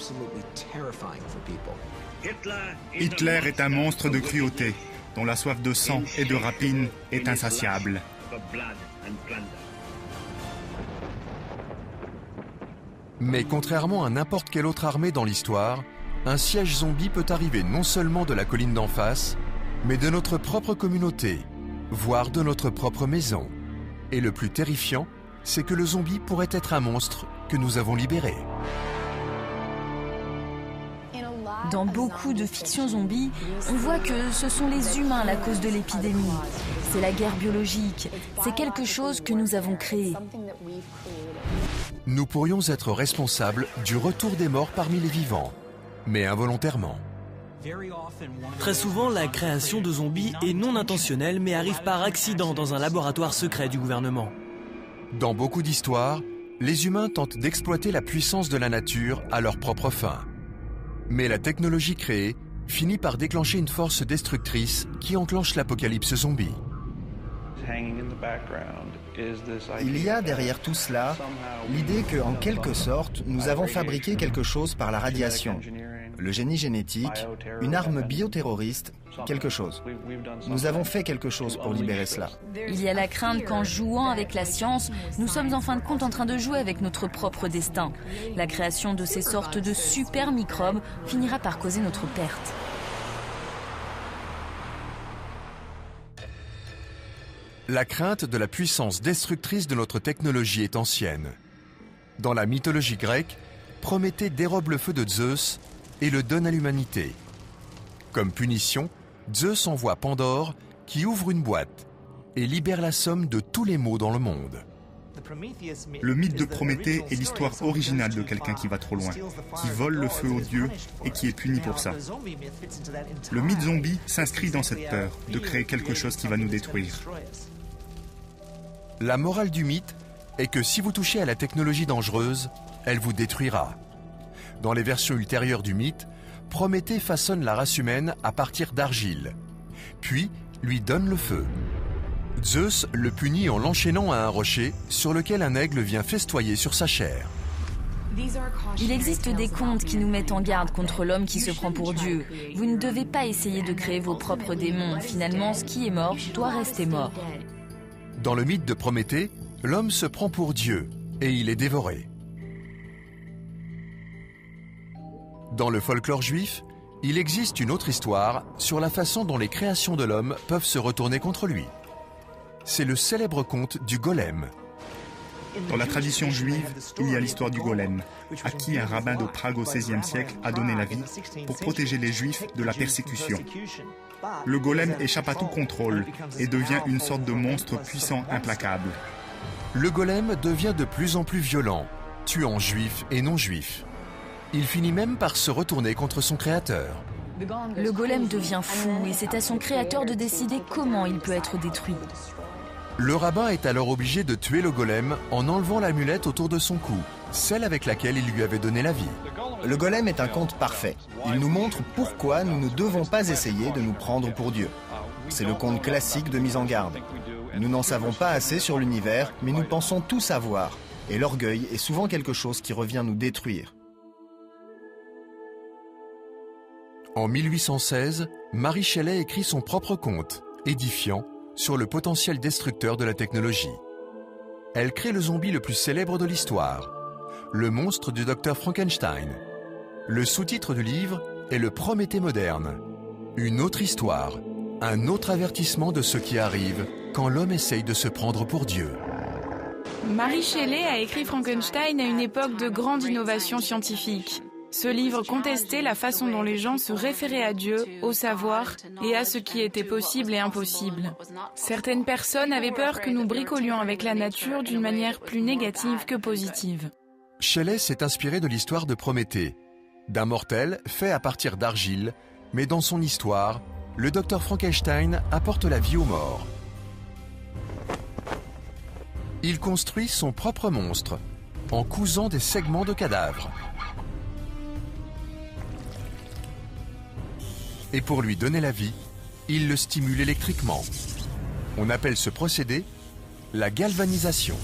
Hitler est un monstre de cruauté, dont la soif de sang et de rapine est insatiable. Mais contrairement à n'importe quelle autre armée dans l'histoire, un siège zombie peut arriver non seulement de la colline d'en face, mais de notre propre communauté, voire de notre propre maison. Et le plus terrifiant, c'est que le zombie pourrait être un monstre que nous avons libéré. Dans beaucoup de fictions zombies, on voit que ce sont les humains la cause de l'épidémie. C'est la guerre biologique, c'est quelque chose que nous avons créé. Nous pourrions être responsables du retour des morts parmi les vivants, mais involontairement. Très souvent, la création de zombies est non intentionnelle mais arrive par accident dans un laboratoire secret du gouvernement. Dans beaucoup d'histoires, les humains tentent d'exploiter la puissance de la nature à leur propre fin. Mais la technologie créée finit par déclencher une force destructrice qui enclenche l'apocalypse zombie. Il y a derrière tout cela l'idée que, en quelque sorte, nous avons fabriqué quelque chose par la radiation. le génie génétique, une arme bioterroriste, quelque chose. Nous avons fait quelque chose pour libérer cela. Il y a la crainte qu'en jouant avec la science, nous sommes en fin de compte en train de jouer avec notre propre destin. La création de ces sortes de super microbes finira par causer notre perte. La crainte de la puissance destructrice de notre technologie est ancienne. Dans la mythologie grecque, Prométhée dérobe le feu de Zeus et le donne à l'humanité. Comme punition, Zeus envoie Pandore qui ouvre une boîte et libère la somme de tous les maux dans le monde. Le mythe de Prométhée est l'histoire originale de quelqu'un qui va trop loin, qui vole le feu aux dieux et qui est puni pour ça. Le mythe zombie s'inscrit dans cette peur de créer quelque chose qui va nous détruire. La morale du mythe est que si vous touchez à la technologie dangereuse, elle vous détruira. Dans les versions ultérieures du mythe, Prométhée façonne la race humaine à partir d'argile, puis lui donne le feu. Zeus le punit en l'enchaînant à un rocher sur lequel un aigle vient festoyer sur sa chair. Il existe des contes qui nous mettent en garde contre l'homme qui se prend pour Dieu. Vous ne devez pas essayer de créer vos propres démons. Finalement, ce qui est mort doit rester mort. Dans le mythe de Prométhée, l'homme se prend pour Dieu et il est dévoré. Dans le folklore juif, il existe une autre histoire sur la façon dont les créations de l'homme peuvent se retourner contre lui. C'est le célèbre conte du golem. Dans la tradition juive, il y a l'histoire du golem, à qui un rabbin de Prague au XVIe siècle a donné la vie pour protéger les juifs de la persécution. Le golem échappe à tout contrôle et devient une sorte de monstre puissant implacable. Le golem devient de plus en plus violent, tuant juifs et non-juifs. Il finit même par se retourner contre son créateur. Le golem devient fou et c'est à son créateur de décider comment il peut être détruit. Le rabbin est alors obligé de tuer le golem en enlevant l'amulette autour de son cou, celle avec laquelle il lui avait donné la vie. Le golem est un conte parfait. Il nous montre pourquoi nous ne devons pas essayer de nous prendre pour Dieu. C'est le conte classique de mise en garde. Nous n'en savons pas assez sur l'univers, mais nous pensons tout savoir. Et l'orgueil est souvent quelque chose qui revient nous détruire. En 1816, Mary Shelley écrit son propre conte, édifiant, sur le potentiel destructeur de la technologie. Elle crée le zombie le plus célèbre de l'histoire, le monstre du docteur Frankenstein. Le sous-titre du livre est le Prométhée moderne. Une autre histoire, un autre avertissement de ce qui arrive quand l'homme essaye de se prendre pour Dieu. Mary Shelley a écrit Frankenstein à une époque de grande innovation scientifique. Ce livre contestait la façon dont les gens se référaient à Dieu, au savoir et à ce qui était possible et impossible. Certaines personnes avaient peur que nous bricolions avec la nature d'une manière plus négative que positive. Shelley s'est inspiré de l'histoire de Prométhée, d'un mortel fait à partir d'argile, mais dans son histoire, le docteur Frankenstein apporte la vie aux morts. Il construit son propre monstre, en cousant des segments de cadavres. Et pour lui donner la vie, il le stimule électriquement. On appelle ce procédé la galvanisation.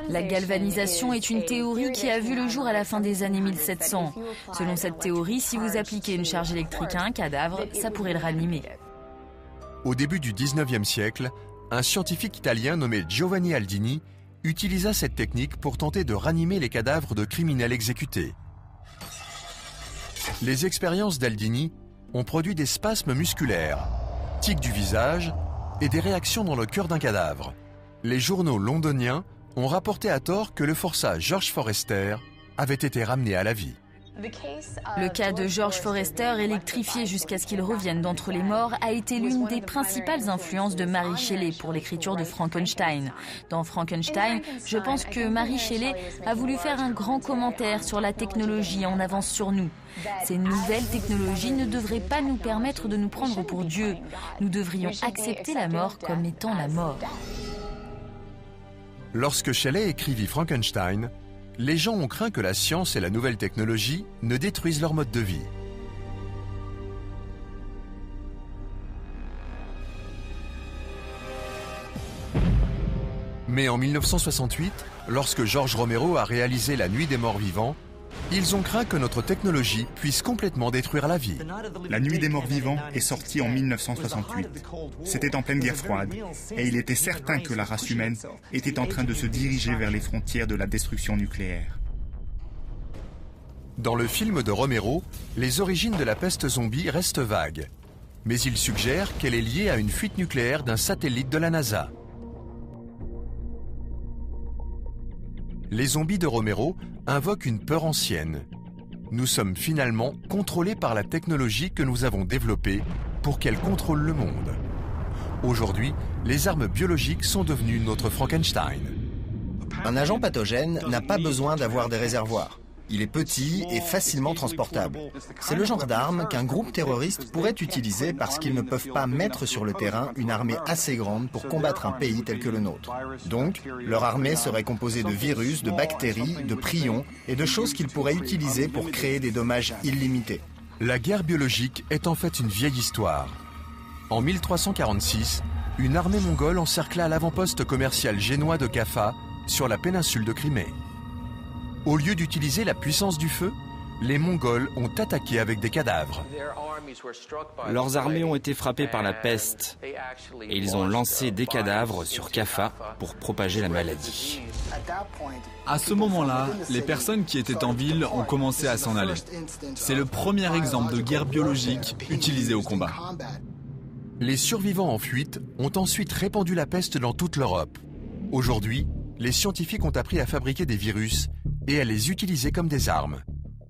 La galvanisation est une théorie qui a vu le jour à la fin des années 1700. Selon cette théorie, si vous appliquez une charge électrique à un cadavre, ça pourrait le ranimer. Au début du 19e siècle, un scientifique italien nommé Giovanni Aldini utilisa cette technique pour tenter de ranimer les cadavres de criminels exécutés. Les expériences d'Aldini ont produit des spasmes musculaires, tics du visage et des réactions dans le cœur d'un cadavre. Les journaux londoniens ont rapporté à tort que le forçat George Forester avait été ramené à la vie. Le cas de George Forester, électrifié jusqu'à ce qu'il revienne d'entre les morts, a été l'une des principales influences de Mary Shelley pour l'écriture de Frankenstein. Dans Frankenstein, je pense que Mary Shelley a voulu faire un grand commentaire sur la technologie en avance sur nous. Ces nouvelles technologies ne devraient pas nous permettre de nous prendre pour Dieu. Nous devrions accepter la mort comme étant la mort. Lorsque Shelley écrivit Frankenstein, les gens ont craint que la science et la nouvelle technologie ne détruisent leur mode de vie. Mais en 1968, lorsque George Romero a réalisé La Nuit des Morts Vivants, Ils ont craint que notre technologie puisse complètement détruire la vie. La Nuit des morts vivants est sortie en 1968. C'était en pleine guerre froide, et il était certain que la race humaine était en train de se diriger vers les frontières de la destruction nucléaire. Dans le film de Romero, les origines de la peste zombie restent vagues. Mais il suggère qu'elle est liée à une fuite nucléaire d'un satellite de la NASA. Les zombies de Romero invoquent une peur ancienne. Nous sommes finalement contrôlés par la technologie que nous avons développée pour qu'elle contrôle le monde. Aujourd'hui, les armes biologiques sont devenues notre Frankenstein. Un agent pathogène n'a pas besoin d'avoir des réservoirs. Il est petit et facilement transportable. C'est le genre d'arme qu'un groupe terroriste pourrait utiliser parce qu'ils ne peuvent pas mettre sur le terrain une armée assez grande pour combattre un pays tel que le nôtre. Donc, leur armée serait composée de virus, de bactéries, de prions et de choses qu'ils pourraient utiliser pour créer des dommages illimités. La guerre biologique est en fait une vieille histoire. En 1346, une armée mongole encercla l'avant-poste commercial génois de Kaffa sur la péninsule de Crimée. Au lieu d'utiliser la puissance du feu, les Mongols ont attaqué avec des cadavres. Leurs armées ont été frappées par la peste et ils ont lancé des cadavres sur Kaffa pour propager la maladie. À ce moment-là, les personnes qui étaient en ville ont commencé à s'en aller. C'est le premier exemple de guerre biologique utilisée au combat. Les survivants en fuite ont ensuite répandu la peste dans toute l'Europe. Aujourd'hui, les scientifiques ont appris à fabriquer des virus et à les utiliser comme des armes.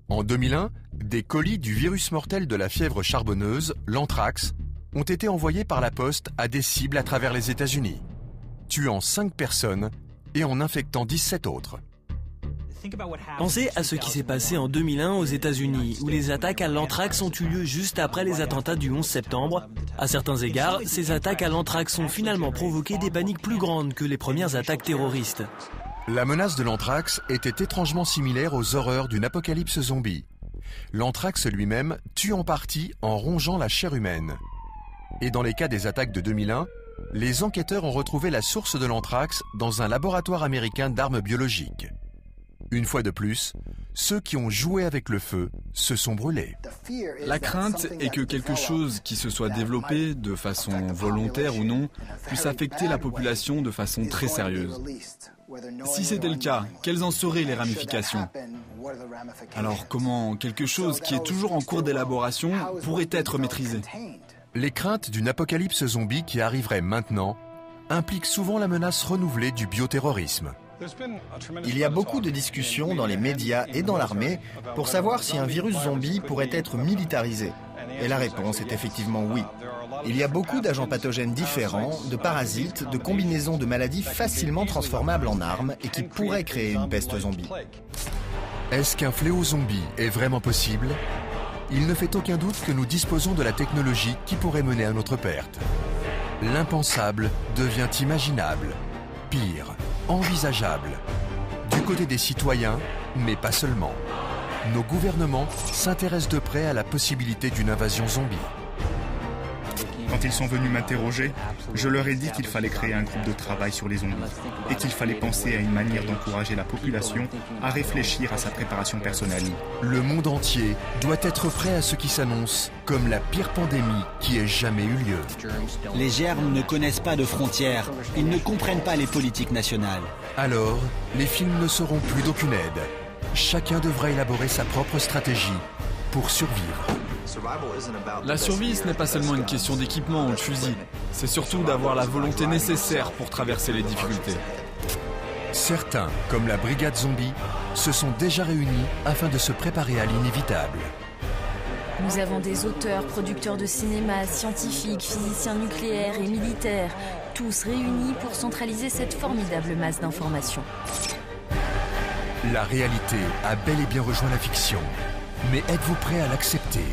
En 2001, des colis du virus mortel de la fièvre charbonneuse, l'anthrax, ont été envoyés par la poste à des cibles à travers les États-Unis, tuant 5 personnes et en infectant 17 autres. Pensez à ce qui s'est passé en 2001 aux États-Unis, où les attaques à l'anthrax ont eu lieu juste après les attentats du 11 septembre. À certains égards, ces attaques à l'anthrax ont finalement provoqué des paniques plus grandes que les premières attaques terroristes. La menace de l'anthrax était étrangement similaire aux horreurs d'une apocalypse zombie. L'anthrax lui-même tue en partie en rongeant la chair humaine. Et dans les cas des attaques de 2001, les enquêteurs ont retrouvé la source de l'anthrax dans un laboratoire américain d'armes biologiques. Une fois de plus, ceux qui ont joué avec le feu se sont brûlés. La crainte est que quelque chose qui se soit développé, de façon volontaire ou non, puisse affecter la population de façon très sérieuse. Si c'était le cas, quelles en seraient les ramifications? Alors comment quelque chose qui est toujours en cours d'élaboration pourrait être maîtrisé? Les craintes d'une apocalypse zombie qui arriverait maintenant impliquent souvent la menace renouvelée du bioterrorisme. Il y a beaucoup de discussions dans les médias et dans l'armée pour savoir si un virus zombie pourrait être militarisé. Et la réponse est effectivement oui. Il y a beaucoup d'agents pathogènes différents, de parasites, de combinaisons de maladies facilement transformables en armes et qui pourraient créer une peste zombie. Est-ce qu'un fléau zombie est vraiment possible? Il ne fait aucun doute que nous disposons de la technologie qui pourrait mener à notre perte. L'impensable devient imaginable. Pire, envisageable. Du côté des citoyens, mais pas seulement. Nos gouvernements s'intéressent de près à la possibilité d'une invasion zombie. Quand ils sont venus m'interroger, je leur ai dit qu'il fallait créer un groupe de travail sur les zombies et qu'il fallait penser à une manière d'encourager la population à réfléchir à sa préparation personnelle. Le monde entier doit être prêt à ce qui s'annonce comme la pire pandémie qui ait jamais eu lieu. Les germes ne connaissent pas de frontières. Ils ne comprennent pas les politiques nationales. Alors, les films ne seront plus d'aucune aide. Chacun devra élaborer sa propre stratégie pour survivre. La survie, ce n'est pas seulement une question d'équipement ou de fusil. C'est surtout d'avoir la volonté nécessaire pour traverser les difficultés. Certains, comme la brigade zombie, se sont déjà réunis afin de se préparer à l'inévitable. Nous avons des auteurs, producteurs de cinéma, scientifiques, physiciens nucléaires et militaires, tous réunis pour centraliser cette formidable masse d'informations. La réalité a bel et bien rejoint la fiction. Mais êtes-vous prêt à l'accepter ?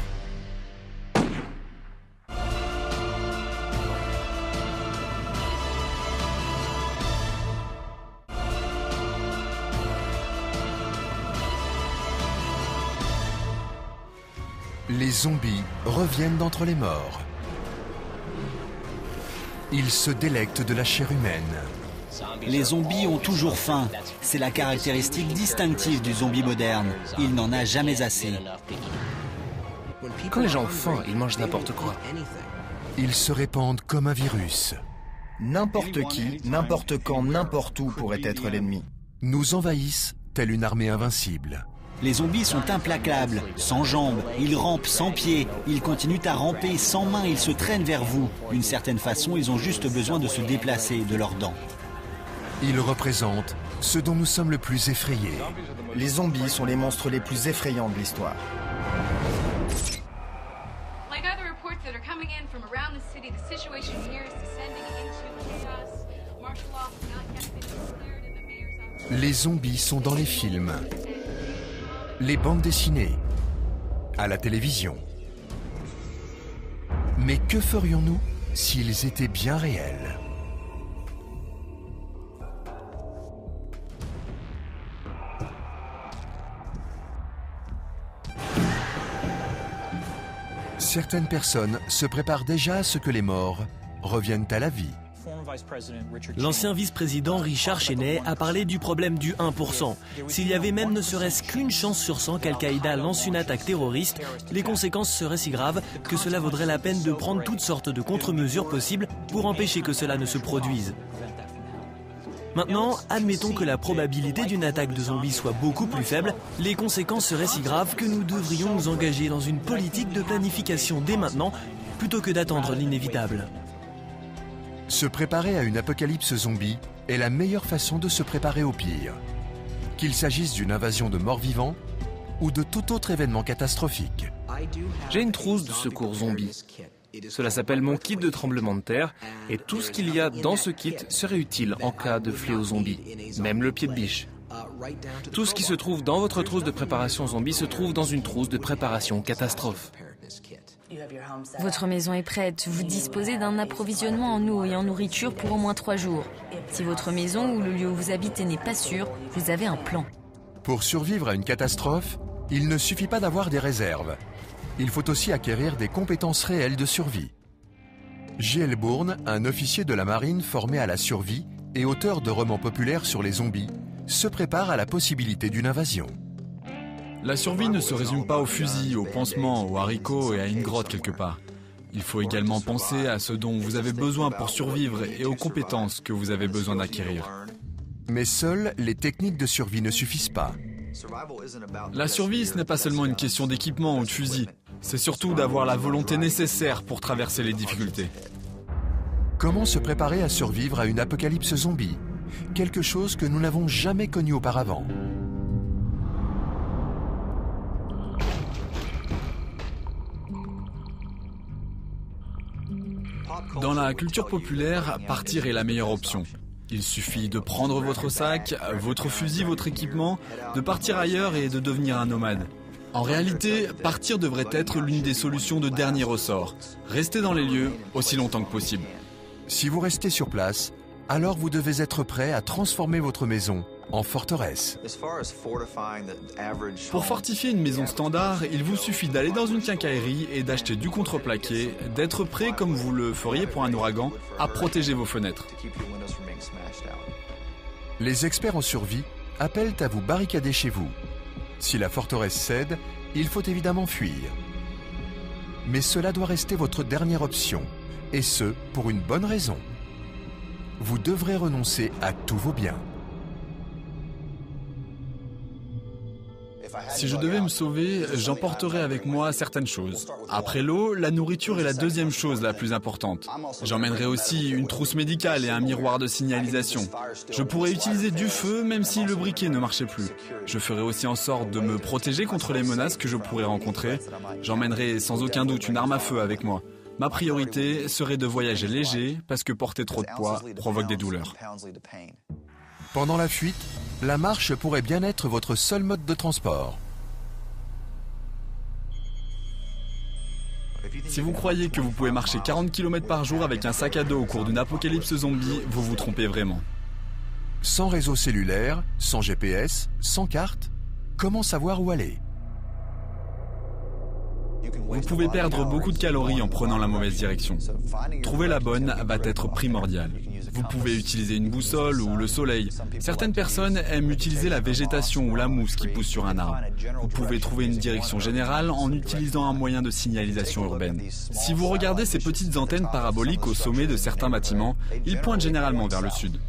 Les zombies reviennent d'entre les morts. Ils se délectent de la chair humaine. Les zombies ont toujours faim. C'est la caractéristique distinctive du zombie moderne. Il n'en a jamais assez. Quand les gens ont faim, ils mangent n'importe quoi. Ils se répandent comme un virus. N'importe qui, n'importe quand, n'importe où pourrait être l'ennemi. Nous envahissent telle une armée invincible. Les zombies sont implacables, sans jambes, ils rampent sans pieds, ils continuent à ramper sans mains, ils se traînent vers vous. D'une certaine façon, ils ont juste besoin de se déplacer de leurs dents. Ils représentent ce dont nous sommes le plus effrayés. Les zombies sont les monstres les plus effrayants de l'histoire. Les zombies sont dans les films, les bandes dessinées, à la télévision. Mais que ferions-nous s'ils étaient bien réels ? Certaines personnes se préparent déjà à ce que les morts reviennent à la vie. L'ancien vice-président Richard Cheney a parlé du problème du 1%. S'il y avait même ne serait-ce qu'une chance sur 100 qu'Al-Qaïda lance une attaque terroriste, les conséquences seraient si graves que cela vaudrait la peine de prendre toutes sortes de contre-mesures possibles pour empêcher que cela ne se produise. Maintenant, admettons que la probabilité d'une attaque de zombies soit beaucoup plus faible, les conséquences seraient si graves que nous devrions nous engager dans une politique de planification dès maintenant, plutôt que d'attendre l'inévitable. Se préparer à une apocalypse zombie est la meilleure façon de se préparer au pire. Qu'il s'agisse d'une invasion de morts-vivants ou de tout autre événement catastrophique. J'ai une trousse de secours zombie. Cela s'appelle mon kit de tremblement de terre et tout ce qu'il y a dans ce kit serait utile en cas de fléau zombie, même le pied de biche. Tout ce qui se trouve dans votre trousse de préparation zombie se trouve dans une trousse de préparation catastrophe. Votre maison est prête. Vous disposez d'un approvisionnement en eau et en nourriture pour au moins 3 jours. Si votre maison ou le lieu où vous habitez n'est pas sûr, vous avez un plan. Pour survivre à une catastrophe, il ne suffit pas d'avoir des réserves. Il faut aussi acquérir des compétences réelles de survie. J.L. Bourne, un officier de la marine formé à la survie et auteur de romans populaires sur les zombies, se prépare à la possibilité d'une invasion. La survie ne se résume pas au fusil, aux pansements, aux haricots et à une grotte quelque part. Il faut également penser à ce dont vous avez besoin pour survivre et aux compétences que vous avez besoin d'acquérir. Mais seules les techniques de survie ne suffisent pas. La survie, ce n'est pas seulement une question d'équipement ou de fusil. C'est surtout d'avoir la volonté nécessaire pour traverser les difficultés. Comment se préparer à survivre à une apocalypse zombie ? Quelque chose que nous n'avons jamais connu auparavant. Dans la culture populaire, partir est la meilleure option. Il suffit de prendre votre sac, votre fusil, votre équipement, de partir ailleurs et de devenir un nomade. En réalité, partir devrait être l'une des solutions de dernier ressort. Restez dans les lieux aussi longtemps que possible. Si vous restez sur place, alors vous devez être prêt à transformer votre maison en forteresse. Pour fortifier une maison standard, il vous suffit d'aller dans une quincaillerie et d'acheter du contreplaqué, d'être prêt, comme vous le feriez pour un ouragan, à protéger vos fenêtres. Les experts en survie appellent à vous barricader chez vous. Si la forteresse cède, il faut évidemment fuir. Mais cela doit rester votre dernière option, et ce, pour une bonne raison. Vous devrez renoncer à tous vos biens. Si je devais me sauver, j'emporterais avec moi certaines choses. Après l'eau, la nourriture est la deuxième chose la plus importante. J'emmènerais aussi une trousse médicale et un miroir de signalisation. Je pourrais utiliser du feu même si le briquet ne marchait plus. Je ferais aussi en sorte de me protéger contre les menaces que je pourrais rencontrer. J'emmènerais sans aucun doute une arme à feu avec moi. Ma priorité serait de voyager léger parce que porter trop de poids provoque des douleurs. Pendant la fuite, la marche pourrait bien être votre seul mode de transport. Si vous croyez que vous pouvez marcher 40 km par jour avec un sac à dos au cours d'une apocalypse zombie, vous vous trompez vraiment. Sans réseau cellulaire, sans GPS, sans carte, comment savoir où aller ? Vous pouvez perdre beaucoup de calories en prenant la mauvaise direction. Trouver la bonne va être primordial. Vous pouvez utiliser une boussole ou le soleil. Certaines personnes aiment utiliser la végétation ou la mousse qui pousse sur un arbre. Vous pouvez trouver une direction générale en utilisant un moyen de signalisation urbaine. Si vous regardez ces petites antennes paraboliques au sommet de certains bâtiments, ils pointent généralement vers le sud.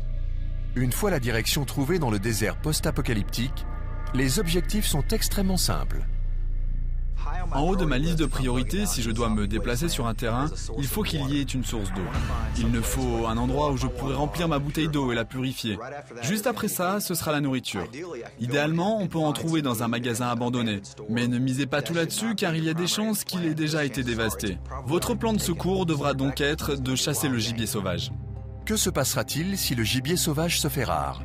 Une fois la direction trouvée dans le désert post-apocalyptique, les objectifs sont extrêmement simples. En haut de ma liste de priorités, si je dois me déplacer sur un terrain, il faut qu'il y ait une source d'eau. Il me faut un endroit où je pourrai remplir ma bouteille d'eau et la purifier. Juste après ça, ce sera la nourriture. Idéalement, on peut en trouver dans un magasin abandonné. Mais ne misez pas tout là-dessus car il y a des chances qu'il ait déjà été dévasté. Votre plan de secours devra donc être de chasser le gibier sauvage. Que se passera-t-il si le gibier sauvage se fait rare?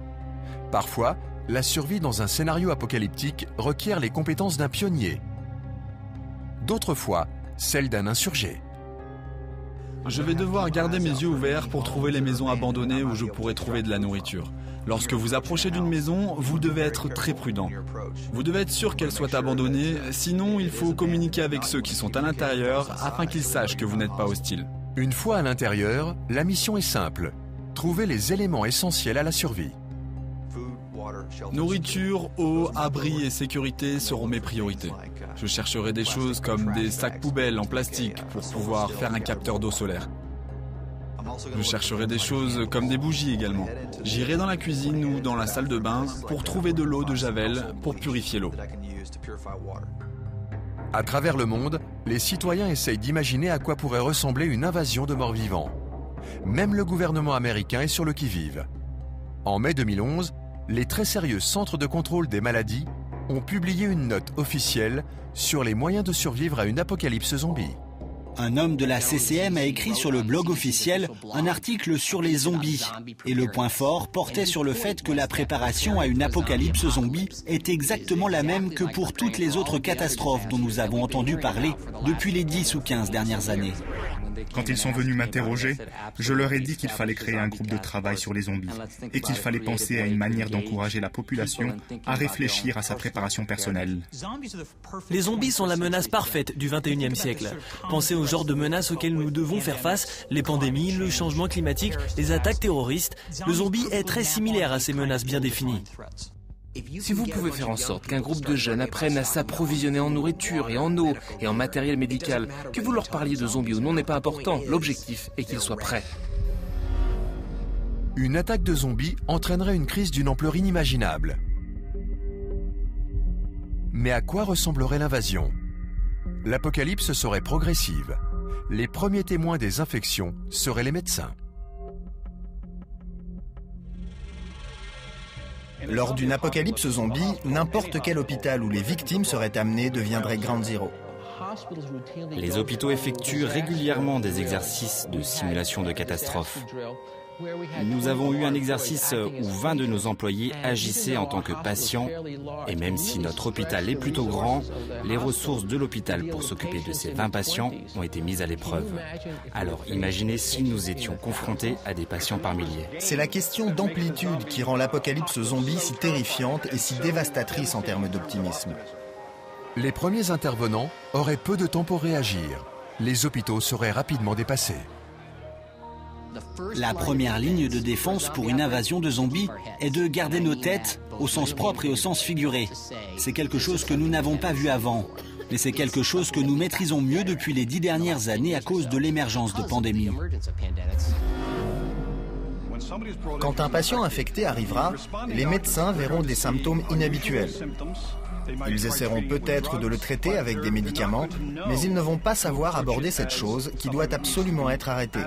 Parfois, la survie dans un scénario apocalyptique requiert les compétences d'un pionnier. D'autres fois, celles d'un insurgé. Je vais devoir garder mes yeux ouverts pour trouver les maisons abandonnées où je pourrai trouver de la nourriture. Lorsque vous approchez d'une maison, vous devez être très prudent. Vous devez être sûr qu'elle soit abandonnée, sinon il faut communiquer avec ceux qui sont à l'intérieur afin qu'ils sachent que vous n'êtes pas hostile. Une fois à l'intérieur, la mission est simple. Trouver les éléments essentiels à la survie. Nourriture, eau, abri et sécurité seront mes priorités. Je chercherai des choses comme des sacs poubelles en plastique pour pouvoir faire un capteur d'eau solaire. Je chercherai des choses comme des bougies également. J'irai dans la cuisine ou dans la salle de bain pour trouver de l'eau de Javel pour purifier l'eau. À travers le monde, les citoyens essayent d'imaginer à quoi pourrait ressembler une invasion de morts-vivants. Même le gouvernement américain est sur le qui-vive. En mai 2011, les très sérieux centres de contrôle des maladies ont publié une note officielle sur les moyens de survivre à une apocalypse zombie. Un homme de la CCM a écrit sur le blog officiel un article sur les zombies. Et le point fort portait sur le fait que la préparation à une apocalypse zombie est exactement la même que pour toutes les autres catastrophes dont nous avons entendu parler depuis les 10 ou 15 dernières années. Quand ils sont venus m'interroger, je leur ai dit qu'il fallait créer un groupe de travail sur les zombies et qu'il fallait penser à une manière d'encourager la population à réfléchir à sa préparation personnelle. Les zombies sont la menace parfaite du 21e siècle. Pensez au genre de menaces auxquelles nous devons faire face, les pandémies, le changement climatique, les attaques terroristes. Le zombie est très similaire à ces menaces bien définies. Si vous pouvez faire en sorte qu'un groupe de jeunes apprennent à s'approvisionner en nourriture et en eau et en matériel médical, que vous leur parliez de zombies ou non n'est pas important, l'objectif est qu'ils soient prêts. Une attaque de zombies entraînerait une crise d'une ampleur inimaginable. Mais à quoi ressemblerait l'invasion? L'apocalypse serait progressive. Les premiers témoins des infections seraient les médecins. Lors d'une apocalypse zombie, n'importe quel hôpital où les victimes seraient amenées deviendrait Ground Zero. Les hôpitaux effectuent régulièrement des exercices de simulation de catastrophe. Nous avons eu un exercice où 20 de nos employés agissaient en tant que patients et même si notre hôpital est plutôt grand, les ressources de l'hôpital pour s'occuper de ces 20 patients ont été mises à l'épreuve. Alors imaginez si nous étions confrontés à des patients par milliers. C'est la question d'amplitude qui rend l'apocalypse zombie si terrifiante et si dévastatrice en termes d'optimisme. Les premiers intervenants auraient peu de temps pour réagir. Les hôpitaux seraient rapidement dépassés. La première ligne de défense pour une invasion de zombies est de garder nos têtes, au sens propre et au sens figuré. C'est quelque chose que nous n'avons pas vu avant, mais c'est quelque chose que nous maîtrisons mieux depuis les 10 dernières années à cause de l'émergence de pandémies. Quand un patient infecté arrivera, les médecins verront des symptômes inhabituels. Ils essaieront peut-être de le traiter avec des médicaments, mais ils ne vont pas savoir aborder cette chose qui doit absolument être arrêtée.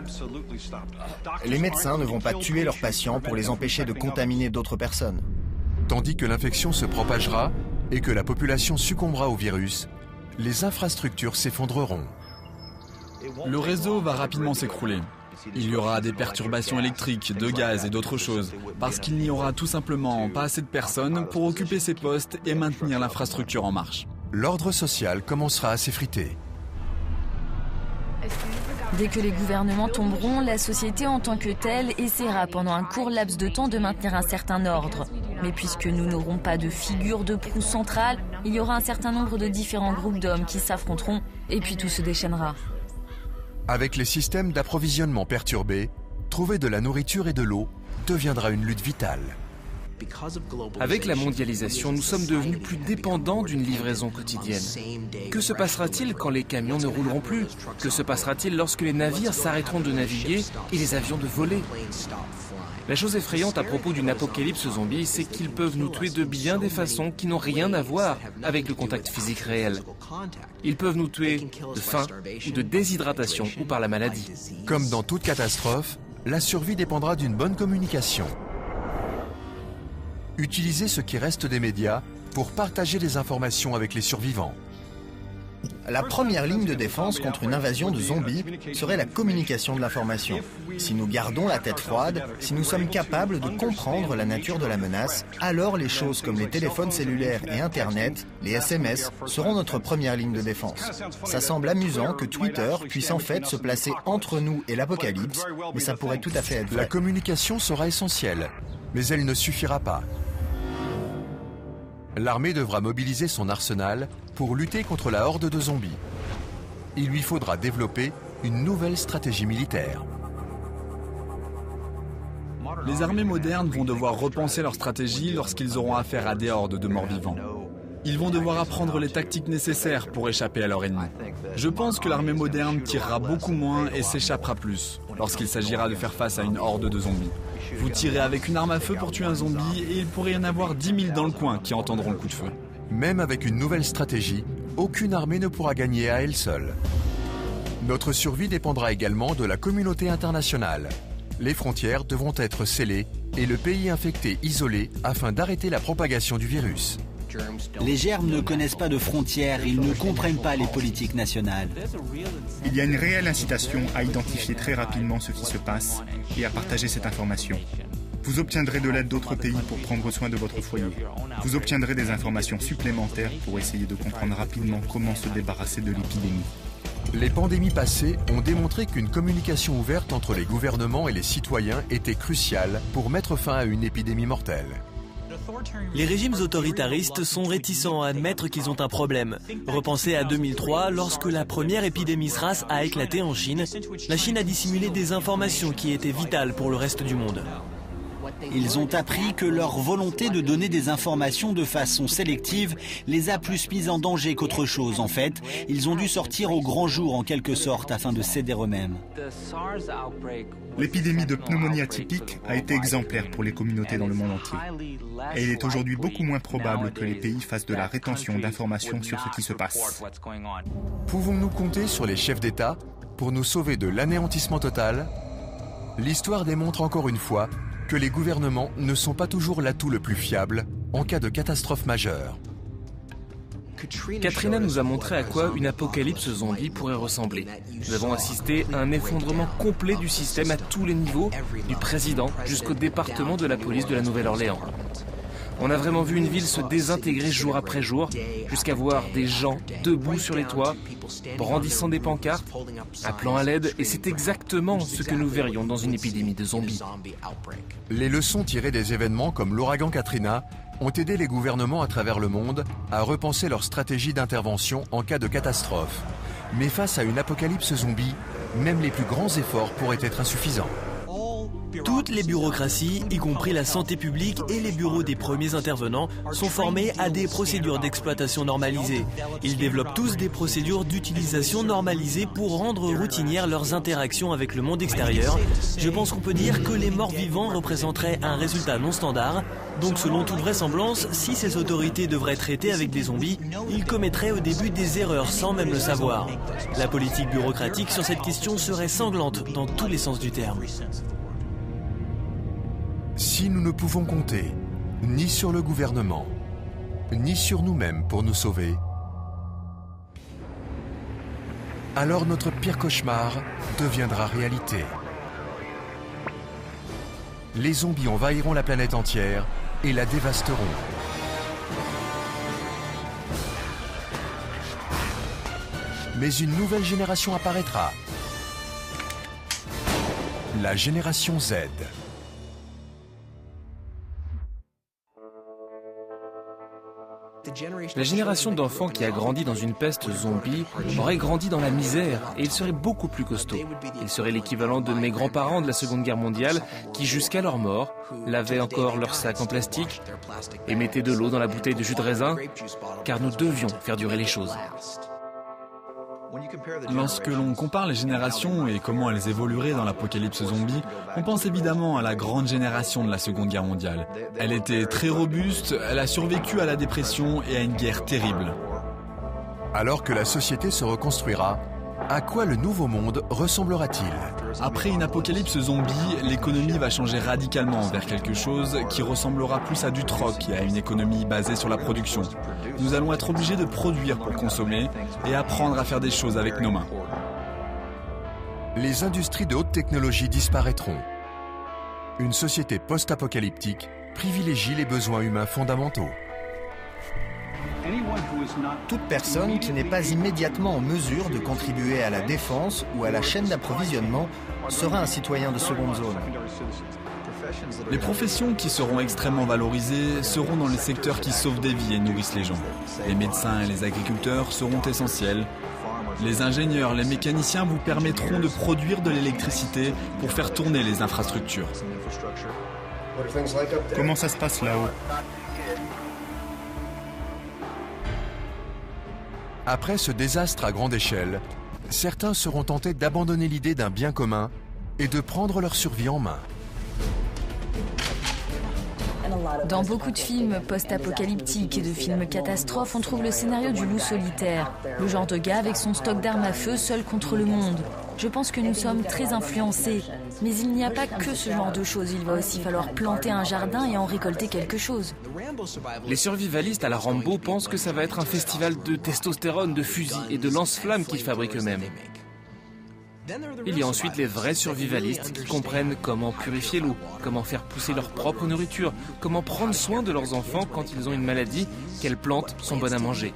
Les médecins ne vont pas tuer leurs patients pour les empêcher de contaminer d'autres personnes. Tandis que l'infection se propagera et que la population succombera au virus, les infrastructures s'effondreront. Le réseau va rapidement s'écrouler. Il y aura des perturbations électriques, de gaz et d'autres choses, parce qu'il n'y aura tout simplement pas assez de personnes pour occuper ces postes et maintenir l'infrastructure en marche. L'ordre social commencera à s'effriter. Dès que les gouvernements tomberont, la société en tant que telle essaiera pendant un court laps de temps de maintenir un certain ordre. Mais puisque nous n'aurons pas de figure de proue centrale, il y aura un certain nombre de différents groupes d'hommes qui s'affronteront et puis tout se déchaînera. Avec les systèmes d'approvisionnement perturbés, trouver de la nourriture et de l'eau deviendra une lutte vitale. Avec la mondialisation, nous sommes devenus plus dépendants d'une livraison quotidienne. Que se passera-t-il quand les camions ne rouleront plus? Que se passera-t-il lorsque les navires s'arrêteront de naviguer et les avions de voler? La chose effrayante à propos d'une apocalypse zombie, c'est qu'ils peuvent nous tuer de bien des façons qui n'ont rien à voir avec le contact physique réel. Ils peuvent nous tuer de faim, de déshydratation ou par la maladie. Comme dans toute catastrophe, la survie dépendra d'une bonne communication. Utilisez ce qui reste des médias pour partager des informations avec les survivants. La première ligne de défense contre une invasion de zombies serait la communication de l'information. Si nous gardons la tête froide, si nous sommes capables de comprendre la nature de la menace, alors les choses comme les téléphones cellulaires et Internet, les SMS, seront notre première ligne de défense. Ça semble amusant que Twitter puisse en fait se placer entre nous et l'apocalypse, mais ça pourrait tout à fait être vrai. La communication sera essentielle, mais elle ne suffira pas. L'armée devra mobiliser son arsenal pour lutter contre la horde de zombies. Il lui faudra développer une nouvelle stratégie militaire. Les armées modernes vont devoir repenser leur stratégie lorsqu'ils auront affaire à des hordes de morts-vivants. Ils vont devoir apprendre les tactiques nécessaires pour échapper à leur ennemi. Je pense que l'armée moderne tirera beaucoup moins et s'échappera plus lorsqu'il s'agira de faire face à une horde de zombies. Vous tirez avec une arme à feu pour tuer un zombie et il pourrait y en avoir 10 000 dans le coin qui entendront le coup de feu. Même avec une nouvelle stratégie, aucune armée ne pourra gagner à elle seule. Notre survie dépendra également de la communauté internationale. Les frontières devront être scellées et le pays infecté isolé afin d'arrêter la propagation du virus. Les germes ne connaissent pas de frontières, ils ne comprennent pas les politiques nationales. Il y a une réelle incitation à identifier très rapidement ce qui se passe et à partager cette information. Vous obtiendrez de l'aide d'autres pays pour prendre soin de votre foyer. Vous obtiendrez des informations supplémentaires pour essayer de comprendre rapidement comment se débarrasser de l'épidémie. Les pandémies passées ont démontré qu'une communication ouverte entre les gouvernements et les citoyens était cruciale pour mettre fin à une épidémie mortelle. Les régimes autoritaristes sont réticents à admettre qu'ils ont un problème. Repensez à 2003, lorsque la première épidémie SRAS a éclaté en Chine. La Chine a dissimulé des informations qui étaient vitales pour le reste du monde. Ils ont appris que leur volonté de donner des informations de façon sélective les a plus mis en danger qu'autre chose. En fait, ils ont dû sortir au grand jour en quelque sorte afin de céder eux-mêmes. L'épidémie de pneumonie atypique a été exemplaire pour les communautés dans le monde entier. Et il est aujourd'hui beaucoup moins probable que les pays fassent de la rétention d'informations sur ce qui se passe. Pouvons-nous compter sur les chefs d'État pour nous sauver de l'anéantissement total? L'histoire démontre encore une fois que les gouvernements ne sont pas toujours l'atout le plus fiable en cas de catastrophe majeure. Katrina nous a montré à quoi une apocalypse zombie pourrait ressembler. Nous avons assisté à un effondrement complet du système à tous les niveaux, du président jusqu'au département de la police de la Nouvelle-Orléans. On a vraiment vu une ville se désintégrer jour après jour, jusqu'à voir des gens debout sur les toits, brandissant des pancartes, appelant à l'aide, et c'est exactement ce que nous verrions dans une épidémie de zombies. Les leçons tirées des événements comme l'ouragan Katrina ont aidé les gouvernements à travers le monde à repenser leur stratégie d'intervention en cas de catastrophe. Mais face à une apocalypse zombie, même les plus grands efforts pourraient être insuffisants. Toutes les bureaucraties, y compris la santé publique et les bureaux des premiers intervenants, sont formés à des procédures d'exploitation normalisées. Ils développent tous des procédures d'utilisation normalisées pour rendre routinières leurs interactions avec le monde extérieur. Je pense qu'on peut dire que les morts vivants représenteraient un résultat non standard. Donc selon toute vraisemblance, si ces autorités devraient traiter avec des zombies, ils commettraient au début des erreurs sans même le savoir. La politique bureaucratique sur cette question serait sanglante dans tous les sens du terme. Si nous ne pouvons compter ni sur le gouvernement, ni sur nous-mêmes pour nous sauver, alors notre pire cauchemar deviendra réalité. Les zombies envahiront la planète entière et la dévasteront. Mais une nouvelle génération apparaîtra. La génération Z. La génération d'enfants qui a grandi dans une peste zombie aurait grandi dans la misère et ils seraient beaucoup plus costauds. Ils seraient l'équivalent de mes grands-parents de la Seconde Guerre mondiale qui, jusqu'à leur mort, lavaient encore leurs sacs en plastique et mettaient de l'eau dans la bouteille de jus de raisin, car nous devions faire durer les choses. Lorsque l'on compare les générations et comment elles évolueraient dans l'apocalypse zombie, on pense évidemment à la grande génération de la Seconde Guerre mondiale. Elle était très robuste, elle a survécu à la dépression et à une guerre terrible. Alors que la société se reconstruira, à quoi le nouveau monde ressemblera-t-il? Après une apocalypse zombie, l'économie va changer radicalement vers quelque chose qui ressemblera plus à du troc et à une économie basée sur la production. Nous allons être obligés de produire pour consommer et apprendre à faire des choses avec nos mains. Les industries de haute technologie disparaîtront. Une société post-apocalyptique privilégie les besoins humains fondamentaux. Toute personne qui n'est pas immédiatement en mesure de contribuer à la défense ou à la chaîne d'approvisionnement sera un citoyen de seconde zone. Les professions qui seront extrêmement valorisées seront dans les secteurs qui sauvent des vies et nourrissent les gens. Les médecins et les agriculteurs seront essentiels. Les ingénieurs, les mécaniciens vous permettront de produire de l'électricité pour faire tourner les infrastructures. Comment ça se passe là-haut? Après ce désastre à grande échelle, certains seront tentés d'abandonner l'idée d'un bien commun et de prendre leur survie en main. Dans beaucoup de films post-apocalyptiques et de films catastrophes, on trouve le scénario du loup solitaire, le genre de gars avec son stock d'armes à feu seul contre le monde. Je pense que nous sommes très influencés, mais il n'y a pas que ce genre de choses, il va aussi falloir planter un jardin et en récolter quelque chose. Les survivalistes à la Rambo pensent que ça va être un festival de testostérone, de fusils et de lance-flammes qu'ils fabriquent eux-mêmes. Il y a ensuite les vrais survivalistes qui comprennent comment purifier l'eau, comment faire pousser leur propre nourriture, comment prendre soin de leurs enfants quand ils ont une maladie, quelles plantes sont bonnes à manger.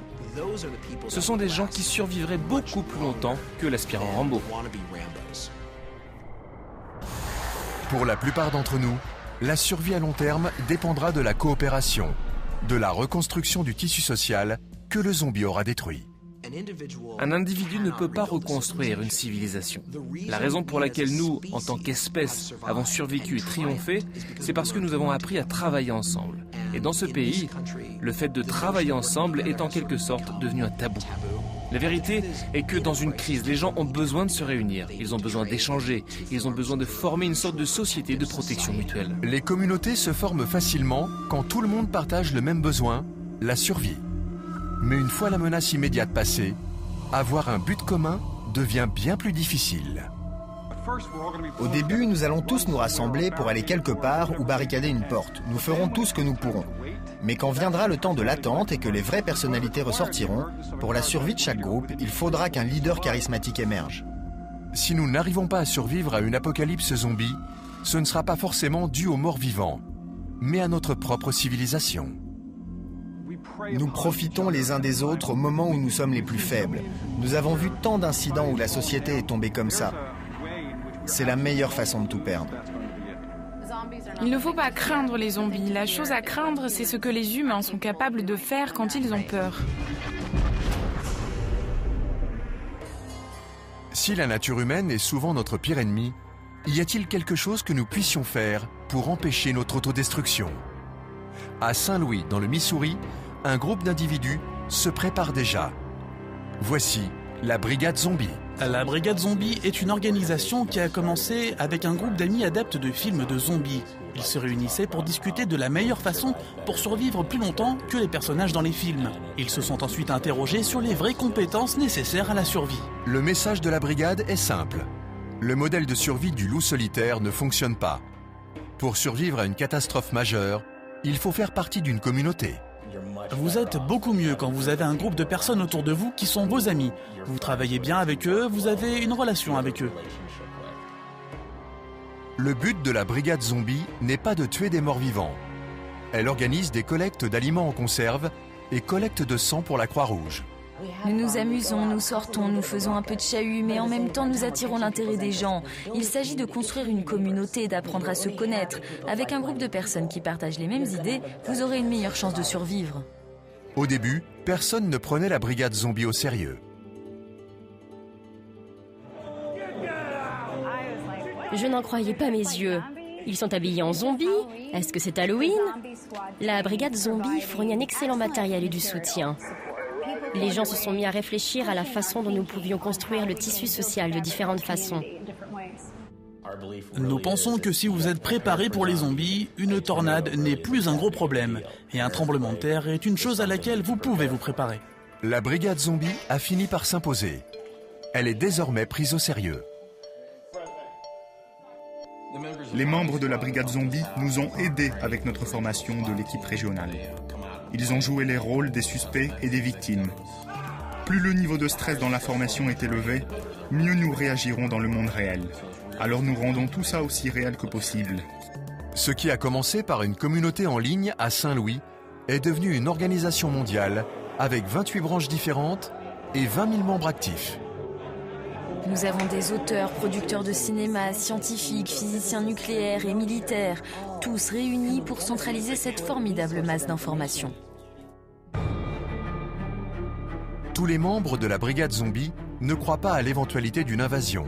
Ce sont des gens qui survivraient beaucoup plus longtemps que l'aspirant Rambo. Pour la plupart d'entre nous, la survie à long terme dépendra de la coopération, de la reconstruction du tissu social que le zombie aura détruit. Un individu ne peut pas reconstruire une civilisation. La raison pour laquelle nous, en tant qu'espèce, avons survécu et triomphé, c'est parce que nous avons appris à travailler ensemble. Et dans ce pays, le fait de travailler ensemble est en quelque sorte devenu un tabou. La vérité est que dans une crise, les gens ont besoin de se réunir, ils ont besoin d'échanger, ils ont besoin de former une sorte de société de protection mutuelle. Les communautés se forment facilement quand tout le monde partage le même besoin, la survie. Mais une fois la menace immédiate passée, avoir un but commun devient bien plus difficile. Au début, nous allons tous nous rassembler pour aller quelque part ou barricader une porte. Nous ferons tout ce que nous pourrons. Mais quand viendra le temps de l'attente et que les vraies personnalités ressortiront, pour la survie de chaque groupe, il faudra qu'un leader charismatique émerge. Si nous n'arrivons pas à survivre à une apocalypse zombie, ce ne sera pas forcément dû aux morts vivants, mais à notre propre civilisation. Nous profitons les uns des autres au moment où nous sommes les plus faibles. Nous avons vu tant d'incidents où la société est tombée comme ça. C'est la meilleure façon de tout perdre. Il ne faut pas craindre les zombies. La chose à craindre, c'est ce que les humains sont capables de faire quand ils ont peur. Si la nature humaine est souvent notre pire ennemi, y a-t-il quelque chose que nous puissions faire pour empêcher notre autodestruction? À Saint-Louis, dans le Missouri, un groupe d'individus se prépare déjà. Voici la Brigade Zombie. La Brigade Zombie est une organisation qui a commencé avec un groupe d'amis adeptes de films de zombies. Ils se réunissaient pour discuter de la meilleure façon pour survivre plus longtemps que les personnages dans les films. Ils se sont ensuite interrogés sur les vraies compétences nécessaires à la survie. Le message de la brigade est simple. Le modèle de survie du loup solitaire ne fonctionne pas. Pour survivre à une catastrophe majeure, il faut faire partie d'une communauté. Vous êtes beaucoup mieux quand vous avez un groupe de personnes autour de vous qui sont vos amis. Vous travaillez bien avec eux, vous avez une relation avec eux. Le but de la Brigade Zombie n'est pas de tuer des morts vivants. Elle organise des collectes d'aliments en conserve et collecte de sang pour la Croix-Rouge. Nous nous amusons, nous sortons, nous faisons un peu de chahut, mais en même temps nous attirons l'intérêt des gens. Il s'agit de construire une communauté, d'apprendre à se connaître. Avec un groupe de personnes qui partagent les mêmes idées, vous aurez une meilleure chance de survivre. Au début, personne ne prenait la brigade zombie au sérieux. Je n'en croyais pas mes yeux. Ils sont habillés en zombies? Est-ce que c'est Halloween? La brigade zombie fournit un excellent matériel et du soutien. Les gens se sont mis à réfléchir à la façon dont nous pouvions construire le tissu social de différentes façons. Nous pensons que si vous êtes préparés pour les zombies, une tornade n'est plus un gros problème. Et un tremblement de terre est une chose à laquelle vous pouvez vous préparer. La brigade zombie a fini par s'imposer. Elle est désormais prise au sérieux. Les membres de la brigade zombie nous ont aidés avec notre formation de l'équipe régionale. Ils ont joué les rôles des suspects et des victimes. Plus le niveau de stress dans la formation est élevé, mieux nous réagirons dans le monde réel. Alors nous rendons tout ça aussi réel que possible. Ce qui a commencé par une communauté en ligne à Saint-Louis est devenu une organisation mondiale avec 28 branches différentes et 20 000 membres actifs. Nous avons des auteurs, producteurs de cinéma, scientifiques, physiciens nucléaires et militaires, tous réunis pour centraliser cette formidable masse d'informations. Tous les membres de la brigade zombie ne croient pas à l'éventualité d'une invasion.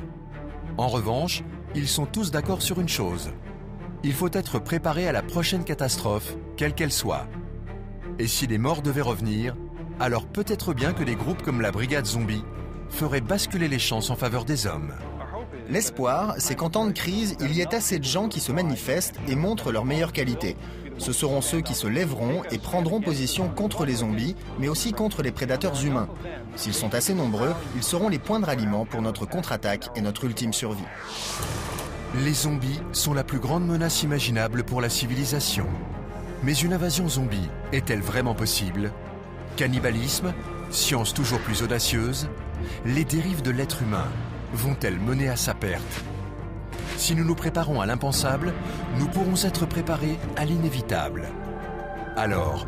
En revanche, ils sont tous d'accord sur une chose. Il faut être préparé à la prochaine catastrophe, quelle qu'elle soit. Et si les morts devaient revenir, alors peut-être bien que des groupes comme la brigade zombie ferait basculer les chances en faveur des hommes. L'espoir, c'est qu'en temps de crise, il y ait assez de gens qui se manifestent et montrent leurs meilleures qualités. Ce seront ceux qui se lèveront et prendront position contre les zombies, mais aussi contre les prédateurs humains. S'ils sont assez nombreux, ils seront les points de ralliement pour notre contre-attaque et notre ultime survie. Les zombies sont la plus grande menace imaginable pour la civilisation. Mais une invasion zombie est-elle vraiment possible? Cannibalisme, science toujours plus audacieuse, les dérives de l'être humain vont-elles mener à sa perte? Si nous nous préparons à l'impensable, nous pourrons être préparés à l'inévitable. Alors,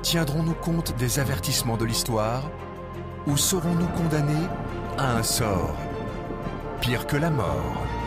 tiendrons-nous compte des avertissements de l'histoire ou serons-nous condamnés à un sort pire que la mort?